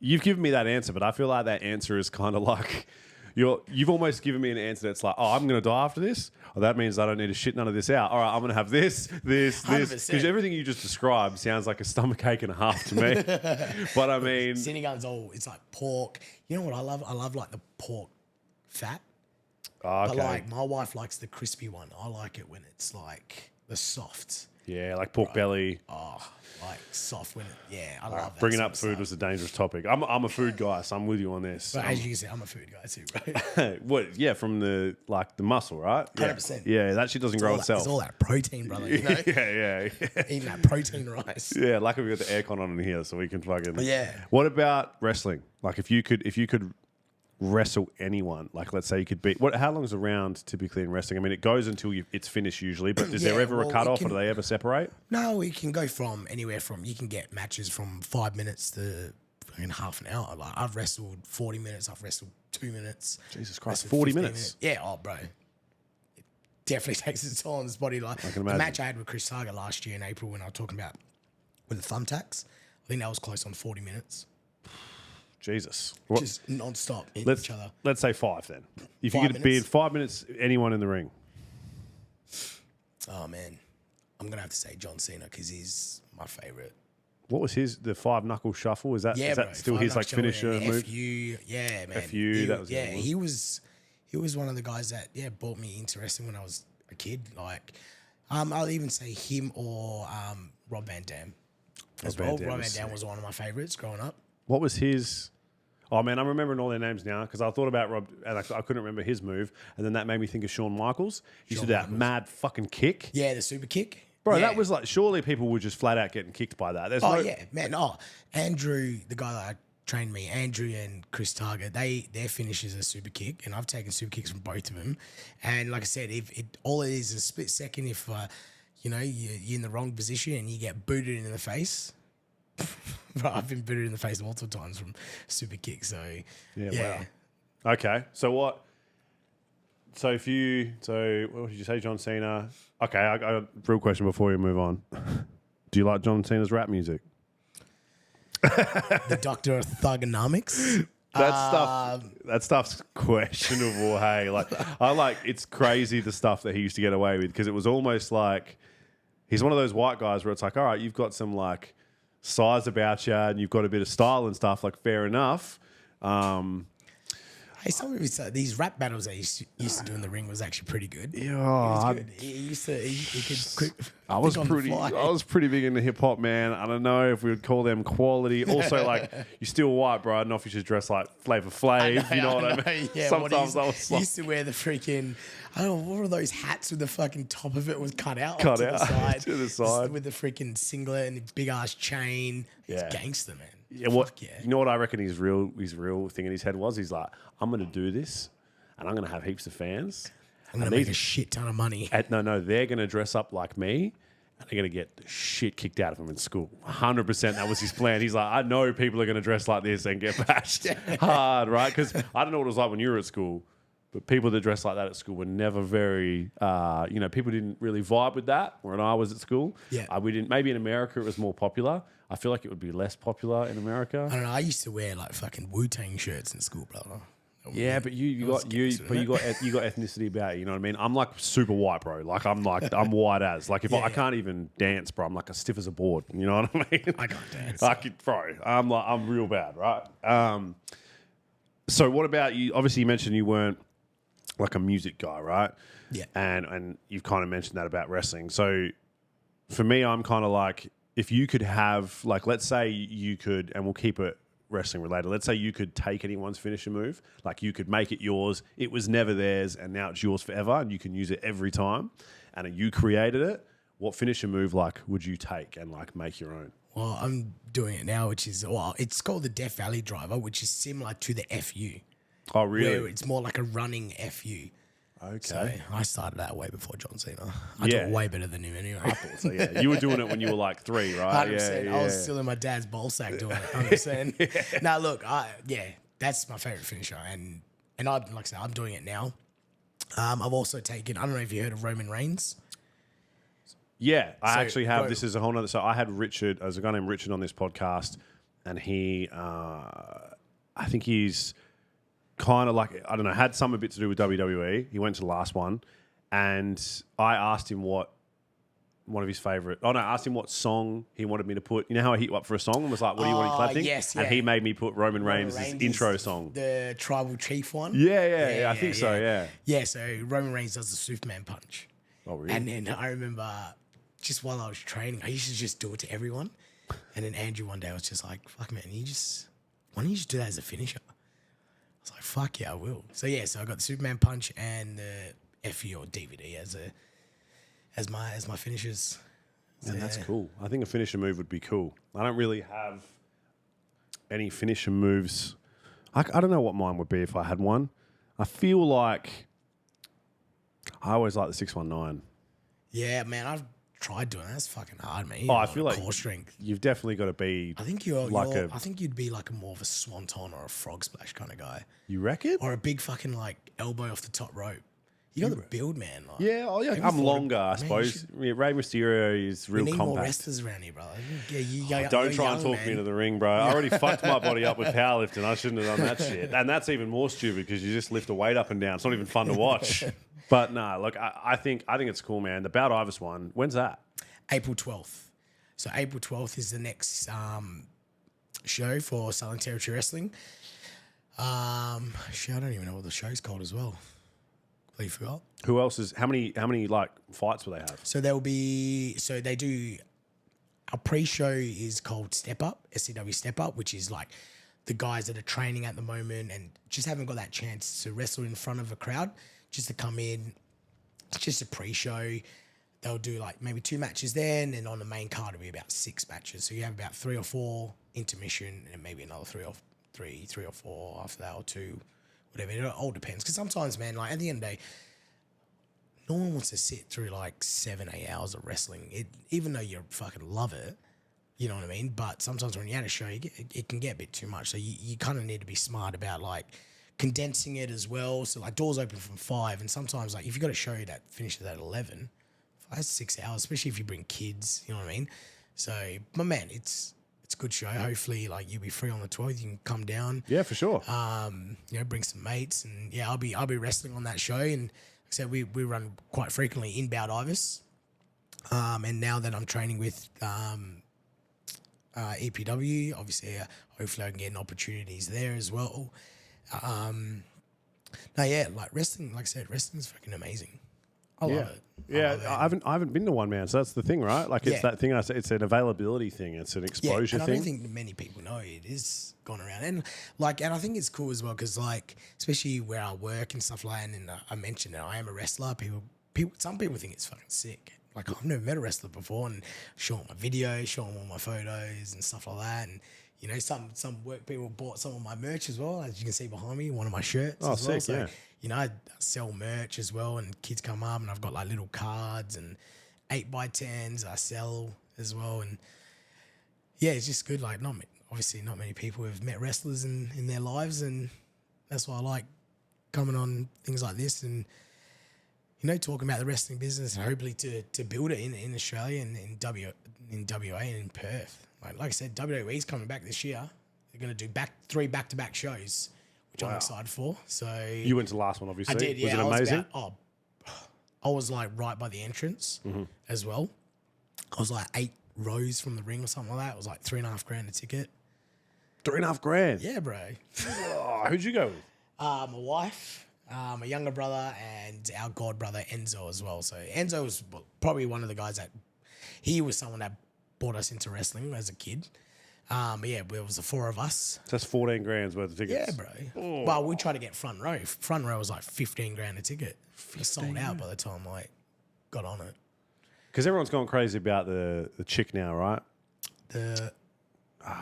You've given me that answer, but I feel like that answer is kind of like you've almost given me an answer that's like, oh, I'm going to die after this. Well, that means I don't need to shit none of this out. All right, I'm going to have this. 100%. Because everything you just described sounds like a stomach ache and a half to me. But I mean... Senegal's it's like pork. You know what I love? I love like the pork fat. Oh, okay. But like my wife likes the crispy one. I like it when it's like the soft. Yeah, like pork belly. Oh, like soft when I love that. Bringing sort up of food stuff. was a dangerous topic. I'm a food guy, so I'm with you on this. But as you can see, I'm a food guy too, right? What? Yeah, from the muscle, right? Yeah. 100%. Yeah, that shit doesn't grow It's itself. all that protein, brother. You know? yeah. Eating that protein rice. Yeah, luckily we got the aircon on in here, so we can fucking. Yeah. What about wrestling? Like, if you could wrestle anyone, like let's say you could beat. How long is a round typically in wrestling? I mean, it goes until it's finished usually, but is there ever a cut off, or do they ever separate? No, it can go from anywhere from you can get matches from 5 minutes to fucking half an hour. Like I've wrestled 40 minutes. I've wrestled 2 minutes. Jesus Christ, wrestled 40 15 minutes. Yeah, bro. It definitely takes its toll on this body. Like can the imagine. match I had with Chris Saga last year in April when I was talking about with the thumbtacks, I think that was close on 40 minutes. Jesus. Just non-stop hitting each other. Let's say 5 then. If you 5 could be in minutes? 5 minutes, anyone in the ring. Oh, man. I'm going to have to say John Cena because he's my favorite. What was the 5 knuckle shuffle? Is that Bro, still his like finisher move? FU, yeah, man. FU, that was the other one. he was one of the guys that brought me into wrestling when I was a kid. Like, I'll even say him or Rob Van Dam as well. Van Dam Rob was Van Dam was one of my favorites growing up. What was his? Oh man, I'm remembering all their names now because I thought about Rob and I couldn't remember his move, and then that made me think of Shawn Michaels. He used to do that mad fucking kick, Yeah, the super kick. bro. Yeah. That was like surely people were just flat out getting kicked by that. There's Oh no, yeah, man. Oh, Andrew, the guy that trained me, Andrew and Chris Target, their finish is a super kick, and I've taken super kicks from both of them. And like I said, if all it is a split second, if you're in the wrong position and you get booted in the face. Bro, I've been booted in the face multiple times from super kicks. So Wow. Okay, so what? So what did you say, John Cena? Okay, I got a real question before we move on. Do you like John Cena's rap music? The Doctor of Thugonomics. That stuff's questionable. Hey, it's crazy the stuff that he used to get away with because it was almost like he's one of those white guys where it's like, all right, you've got some like size about you and you've got a bit of style and stuff. Like, fair enough. Hey, some of these rap battles that he used to do in the ring was actually pretty good. Yeah, He was good. He could quick. I was think on the pretty. fly. I was pretty big into hip hop, man. I don't know if we would call them quality. Also, like you're still white, bro. I don't know if you should dress like Flavor Flav. You know what I mean? Yeah, Sometimes I was he like, used to wear the freaking, I don't know, what were those hats with the fucking top of it was cut out Cut to out the side, to the side. with the freaking singlet and the big ass chain. Yeah. He's gangster, man. yeah. What? Fuck yeah. You know what I reckon his real thing in his head was? He's like, I'm going to do this, and I'm going to have heaps of fans. I'm gonna make a shit ton of money. No, they're going to dress up like me, and they're going to get the shit kicked out of them in school. 100% that was his plan. He's like, I know people are going to dress like this and get bashed hard, right? Because I don't know what it was like when you were at school, but people that dress like that at school were never very, people didn't really vibe with that when I was at school. Yeah. We didn't. Maybe in America it was more popular. I feel like it would be less popular in America. I don't know. I used to wear like fucking Wu-Tang shirts in school, brother. Yeah, but you got ethnicity about you. You know what I mean? I'm like super white, bro. Like I'm white as. Like if I can't even dance, bro. I'm like as stiff as a board. You know what I mean? I can't dance. Bro. I'm real bad, right? So what about you? Obviously, you mentioned you weren't like a music guy, right? Yeah. And you've kind of mentioned that about wrestling. So for me, I'm kind of like, if you could have, like, let's say you could, and we'll keep it wrestling related. Let's say you could take anyone's finisher move, like you could make it yours. It was never theirs, and now it's yours forever, and you can use it every time. And you created it. what finisher move like would you take and like make your own? Well, I'm doing it now, which is, well, it's called the Death Valley Driver, which is similar to the FU. Oh, really? Where it's more like a running FU. Okay. So I started that way before John Now I do it way better than him anyway. So yeah, you were doing it when you were like 3, right? 100%. Yeah, I was still in my dad's ball sack doing it. 100%. Now look, that's my favorite finisher, and I, like I said, I'm doing it now. I've also taken. I don't know if you heard of Roman Reigns. Yeah, I actually have. This is a whole nother. So I had Richard, there's a guy named Richard on this podcast, and he, I think he's kind of like, I don't know, had some a bit to do with WWE. He went to the last one, and I asked him what one of his favorite. I asked him what song he wanted me to put. You know how I hit you up for a song and was like, "What do you want in collecting?" Yes, and he made me put Roman Reigns' intro song, the Tribal Chief one. Yeah, I think so. Yeah. Yeah, so Roman Reigns does the Superman punch. Oh, really? And then I remember, just while I was training, I used to just do it to everyone. And then Andrew one day was just like, "Fuck, man, why don't you just do that as a finisher?" I was like, "Fuck yeah, I will." So yeah, so I got the Superman punch and the FU or DVD as my finishers. So, That's cool. I think a finisher move would be cool. I don't really have any finisher moves. I don't know what mine would be if I had one. I feel like I always like the 619. Yeah, man, I've tried doing that. That's fucking hard, man. I feel like core strength. You've definitely got to be. I think I think you'd be like more of a swanton or a frog splash kind of guy, You reckon? or a big fucking like elbow off the top rope. You got the build, man. Like, Yeah, I'm longer, I suppose. Rey Mysterio is real we need compact. more wrestlers around here, brother. Don't try and talk me into the ring, bro. I already fucked my body up with powerlifting. I shouldn't have done that shit. And that's even more stupid because you just lift a weight up and down. It's not even fun to watch. But no, look, I think it's cool, man. The Bout Ivis one, when's that? April 12th. So April 12th is the next show for Southern Territory Wrestling. Shit, I don't even know what the show's called as well. Completely forgot. Who else is? How many like fights will they have? So they do. Our pre-show is called Step Up, SCW Step Up, which is like the guys that are training at the moment and just haven't got that chance to wrestle in front of a crowd, just to come in. It's just a pre-show. They'll do like maybe 2 matches there, and then on the main card it'll be about 6 matches. So you have about 3 or 4 intermission, and maybe another 3 or 4 after that, or 2, whatever. It all depends. Because sometimes, man, like at the end of the day, no one wants to sit through like 7-8 hours of wrestling. Even though you fucking love it, you know what I mean? But sometimes when you're at a show, it can get a bit too much. So you kind of need to be smart about like condensing it as well. So like doors open from 5, and sometimes like if you got a show that finishes at 11, that's 6 hours, especially if you bring kids, you know what I mean? So, my man, it's a good show. Hopefully, like you'll be free on the 12th. You can come down. Yeah, for sure. Bring some mates, and yeah, I'll be wrestling on that show. And like I said, we run quite frequently in Bout Ivis. And now that I'm training with EPW, obviously, hopefully I can get opportunities there as well. Like wrestling, like I said, wrestling's fucking amazing. I love it. Yeah, I haven't been to one, man. So that's the thing, right? Like it's that thing I said. It's an availability thing. It's an exposure and thing. I don't think many people know it is gone around, and I think it's cool as well because like especially where I work and stuff like that. And I mentioned that I am a wrestler. Some people think it's fucking sick. Like I've never met a wrestler before, and show them my videos, show them all my photos and stuff like that, and. You know, some work people bought some of my merch as well, as you can see behind me, one of my shirts. Oh, as well. sick, So, yeah. you know, I sell merch as well, and kids come up, and I've got like little cards and 8x10s I sell as well, and yeah, it's just good. Like, obviously not many people have met wrestlers in their lives, and that's why I like coming on things like this, and you know, talking about the wrestling business, and hopefully to build it in Australia and in WA and in Perth. Like I said, WWE's coming back this year. They're going to do 3 back-to-back shows, which I'm excited for. So You went to the last one, obviously. I did. Yeah, Was it amazing? I was like right by the entrance as well. I was like 8 rows from the ring or something like that. It was like $3,500 a ticket. $3,500. Yeah, bro. Oh, who'd you go with? My wife, my younger brother, and our god brother Enzo as well. So Enzo was probably one of the guys he was someone that brought us into wrestling as a kid. But yeah, there was the 4 of us. So that's $14,000 worth of tickets. Yeah, bro. Oh. Well, we tried to get front row. Front row was like $15,000 a ticket. It sold out by the time I got on it. Because everyone's gone crazy about the chick now, right?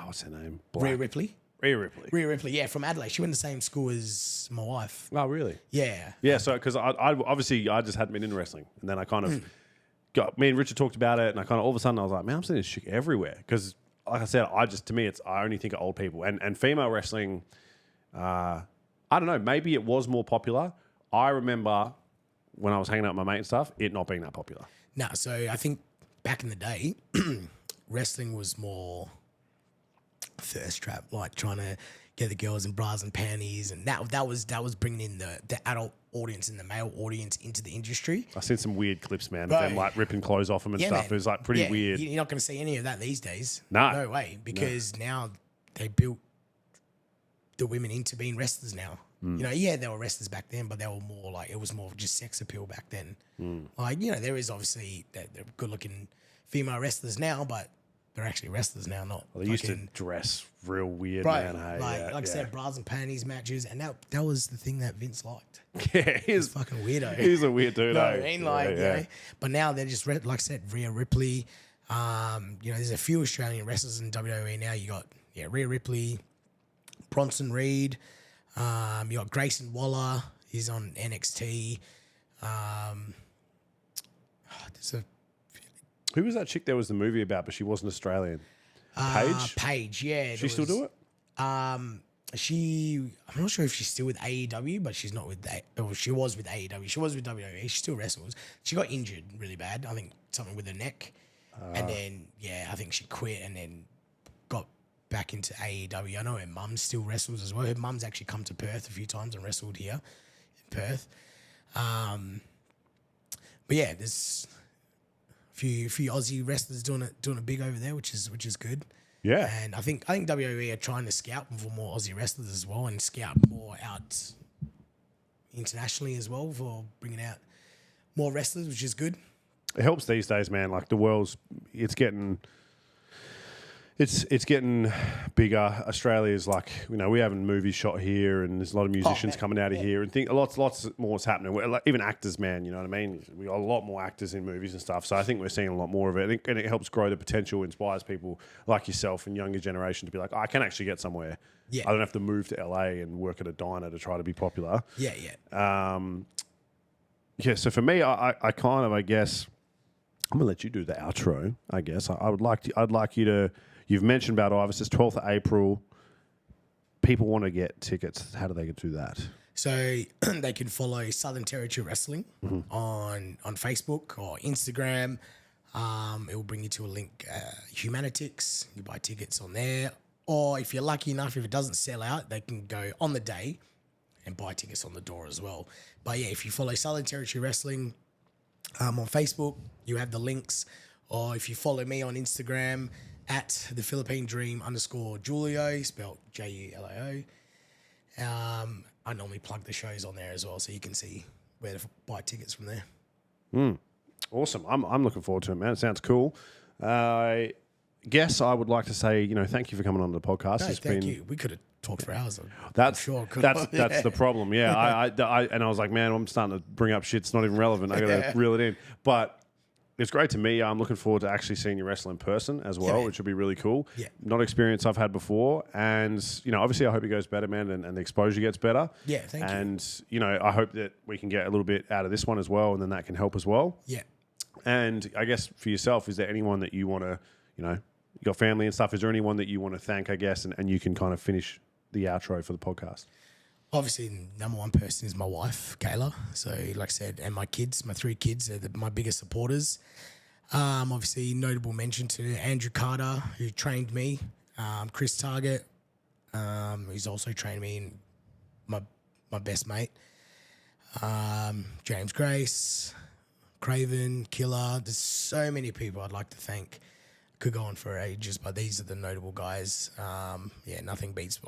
What's her name? Rhea Ripley. Rhea Ripley. Rhea Ripley, yeah, from Adelaide. She went to the same school as my wife. Oh, really? Yeah. Yeah, so because I obviously I just hadn't been in wrestling, and then I kind of me and Richard talked about it, and I kind of all of a sudden I was like, man, I'm seeing this chick everywhere. Because like I said, to me I only think of old people and female wrestling. I don't know, maybe it was more popular. I remember when I was hanging out with my mate and stuff, it not being that popular. No, so I think back in the day, wrestling was more thirst trap, like trying to get the girls in bras and panties, and that was bringing in the adult audience and the male audience into the industry. I've seen some weird clips, man, of Bro. them like ripping clothes off them and stuff. Man. It was like pretty weird. You're not going to see any of that these days. No way, because now they built the women into being wrestlers now. You know, yeah, they were wrestlers back then, but they were more like, it was more just sex appeal back then. Like, you know, there is obviously they're good looking female wrestlers now, but they're actually wrestlers now, not. Well, they used to dress real weird, Right, man. Hey, like I said, bras and panties matches, and that was the thing that Vince liked. Yeah, he's Fucking weirdo. He's a weird dude. No, eh? I mean, like, you know, but now they're just like I said, Rhea Ripley. You know, there's a few Australian wrestlers in WWE now. You got Rhea Ripley, Bronson Reed. You got Grayson Waller. He's on NXT. Who was that chick there was the movie about, but she wasn't Australian? Paige? Paige, yeah. She still do it? I'm not sure if she's still with AEW, but she's not with she was with AEW. She was with WWE. She still wrestles. She got injured really bad. I think something with her neck. And then, I think she quit and then got back into AEW. I know her mum still wrestles as well. Her mum's actually come to Perth a few times and wrestled here in Perth. But yeah, there's a few Aussie wrestlers doing it big over there, which is good. Yeah. And I think WWE are trying to scout for more Aussie wrestlers as well, and scout more out internationally as well for bringing out more wrestlers, which is good. It helps these days, man. Like the world's, it's getting bigger. Australia's like, you know, we're having movies shot here, and there's a lot of musicians coming out of here, and lots more is happening. Like, even actors, man. You know what I mean? We got a lot more actors in movies and stuff. So I think we're seeing a lot more of it, and it helps grow the potential, inspires people like yourself and younger generation to be like, I can actually get somewhere. Yeah. I don't have to move to LA and work at a diner to try to be popular. Yeah. So for me, I kind of, I guess, I'm gonna let you do the outro. I guess I'd like you to. You've mentioned about Ivis. It's 12th of April. People want to get tickets. How do they get to that? So they can follow Southern Territory Wrestling on Facebook or Instagram. It will bring you to a link, Humanitics. You buy tickets on there. Or if you're lucky enough, if it doesn't sell out, they can go on the day and buy tickets on the door as well. But yeah, if you follow Southern Territory Wrestling on Facebook, you have the links. Or if you follow me on Instagram at the Philippine Dream _Julio, spelled Julio. I normally plug the shows on there as well, so you can see where to buy tickets from there. Awesome. I'm looking forward to it, man. It sounds cool. I guess I would like to say, you know, thank you for coming on the podcast. No, thank you. We could have talked for hours. That's The problem. Yeah, I was like, man, I'm starting to bring up shit. It's not even relevant. I got to reel it in. But it's great to me. I'm looking forward to actually seeing you wrestle in person as well, which will be really cool. Yeah. Not experience I've had before. And, you know, obviously I hope it goes better, man, and the exposure gets better. Yeah, thank you. And, you know, I hope that we can get a little bit out of this one as well, and then that can help as well. Yeah. And I guess for yourself, is there anyone that you want to, you know, you got family and stuff, is there anyone that you want to thank, I guess, and you can kind of finish the outro for the podcast? Obviously, the number one person is my wife, Kayla. So, like I said, and my kids, my 3 kids, are my biggest supporters. Obviously, notable mention to Andrew Carter, who trained me. Chris Target, who's also trained me, and my best mate. James Grace, Craven, Killer. There's so many people I'd like to thank. Could go on for ages, but these are the notable guys. Nothing beats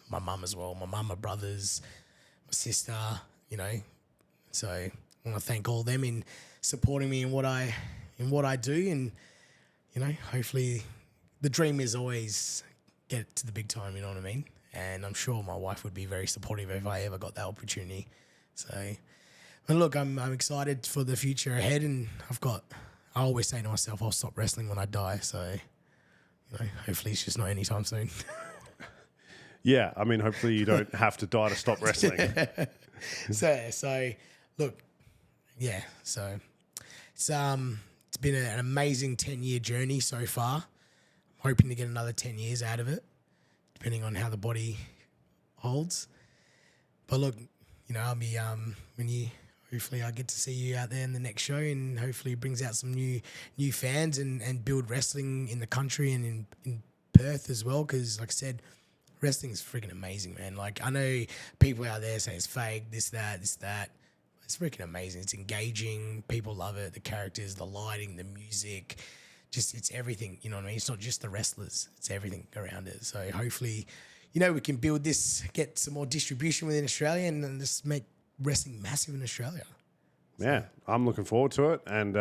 my mum as well. My mum, my brothers, my sister, you know. So I want to thank all of them in supporting me in what I do, and you know, hopefully the dream is always get to the big time, you know what I mean? And I'm sure my wife would be very supportive if I ever got that opportunity. So, but look, I'm excited for the future ahead, and I've got I always say to myself, I'll stop wrestling when I die. So, hopefully it's just not anytime soon. Yeah, I mean, hopefully you don't have to die to stop wrestling. So look, yeah. So it's been an amazing 10-year journey so far. Hoping to get another 10 years out of it, depending on how the body holds. But look, I'll be hopefully I get to see you out there in the next show, and hopefully it brings out some new fans and build wrestling in the country and in Perth as well. Because like I said, wrestling is freaking amazing, man. Like I know people out there say it's fake, this, that. It's freaking amazing. It's engaging. People love it. The characters, the lighting, the music, just it's everything. You know what I mean? It's not just the wrestlers. It's everything around it. So hopefully, we can build this, get some more distribution within Australia, and then just make wrestling massive in Australia. Yeah, I'm looking forward to it. And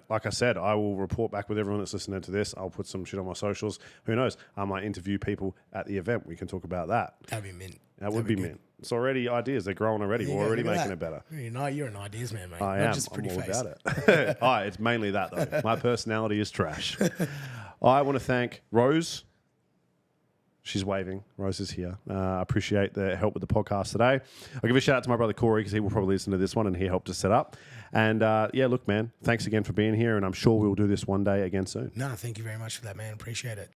like I said, I will report back with everyone that's listening to this. I'll put some shit on my socials. Who knows? I might interview people at the event. We can talk about that. That'd be mint. That would be mint. It's already ideas. They're growing already. Yeah, We're already making it better. You're an ideas man, mate. I Not am. just a pretty I'm all face. about it. It's mainly that, though. My personality is trash. I want to thank Rose. She's waving. Rose is here. I appreciate the help with the podcast today. I'll give a shout out to my brother Corey because he will probably listen to this one and he helped us set up. And look, man, thanks again for being here. And I'm sure we'll do this one day again soon. No, thank you very much for that, man. Appreciate it.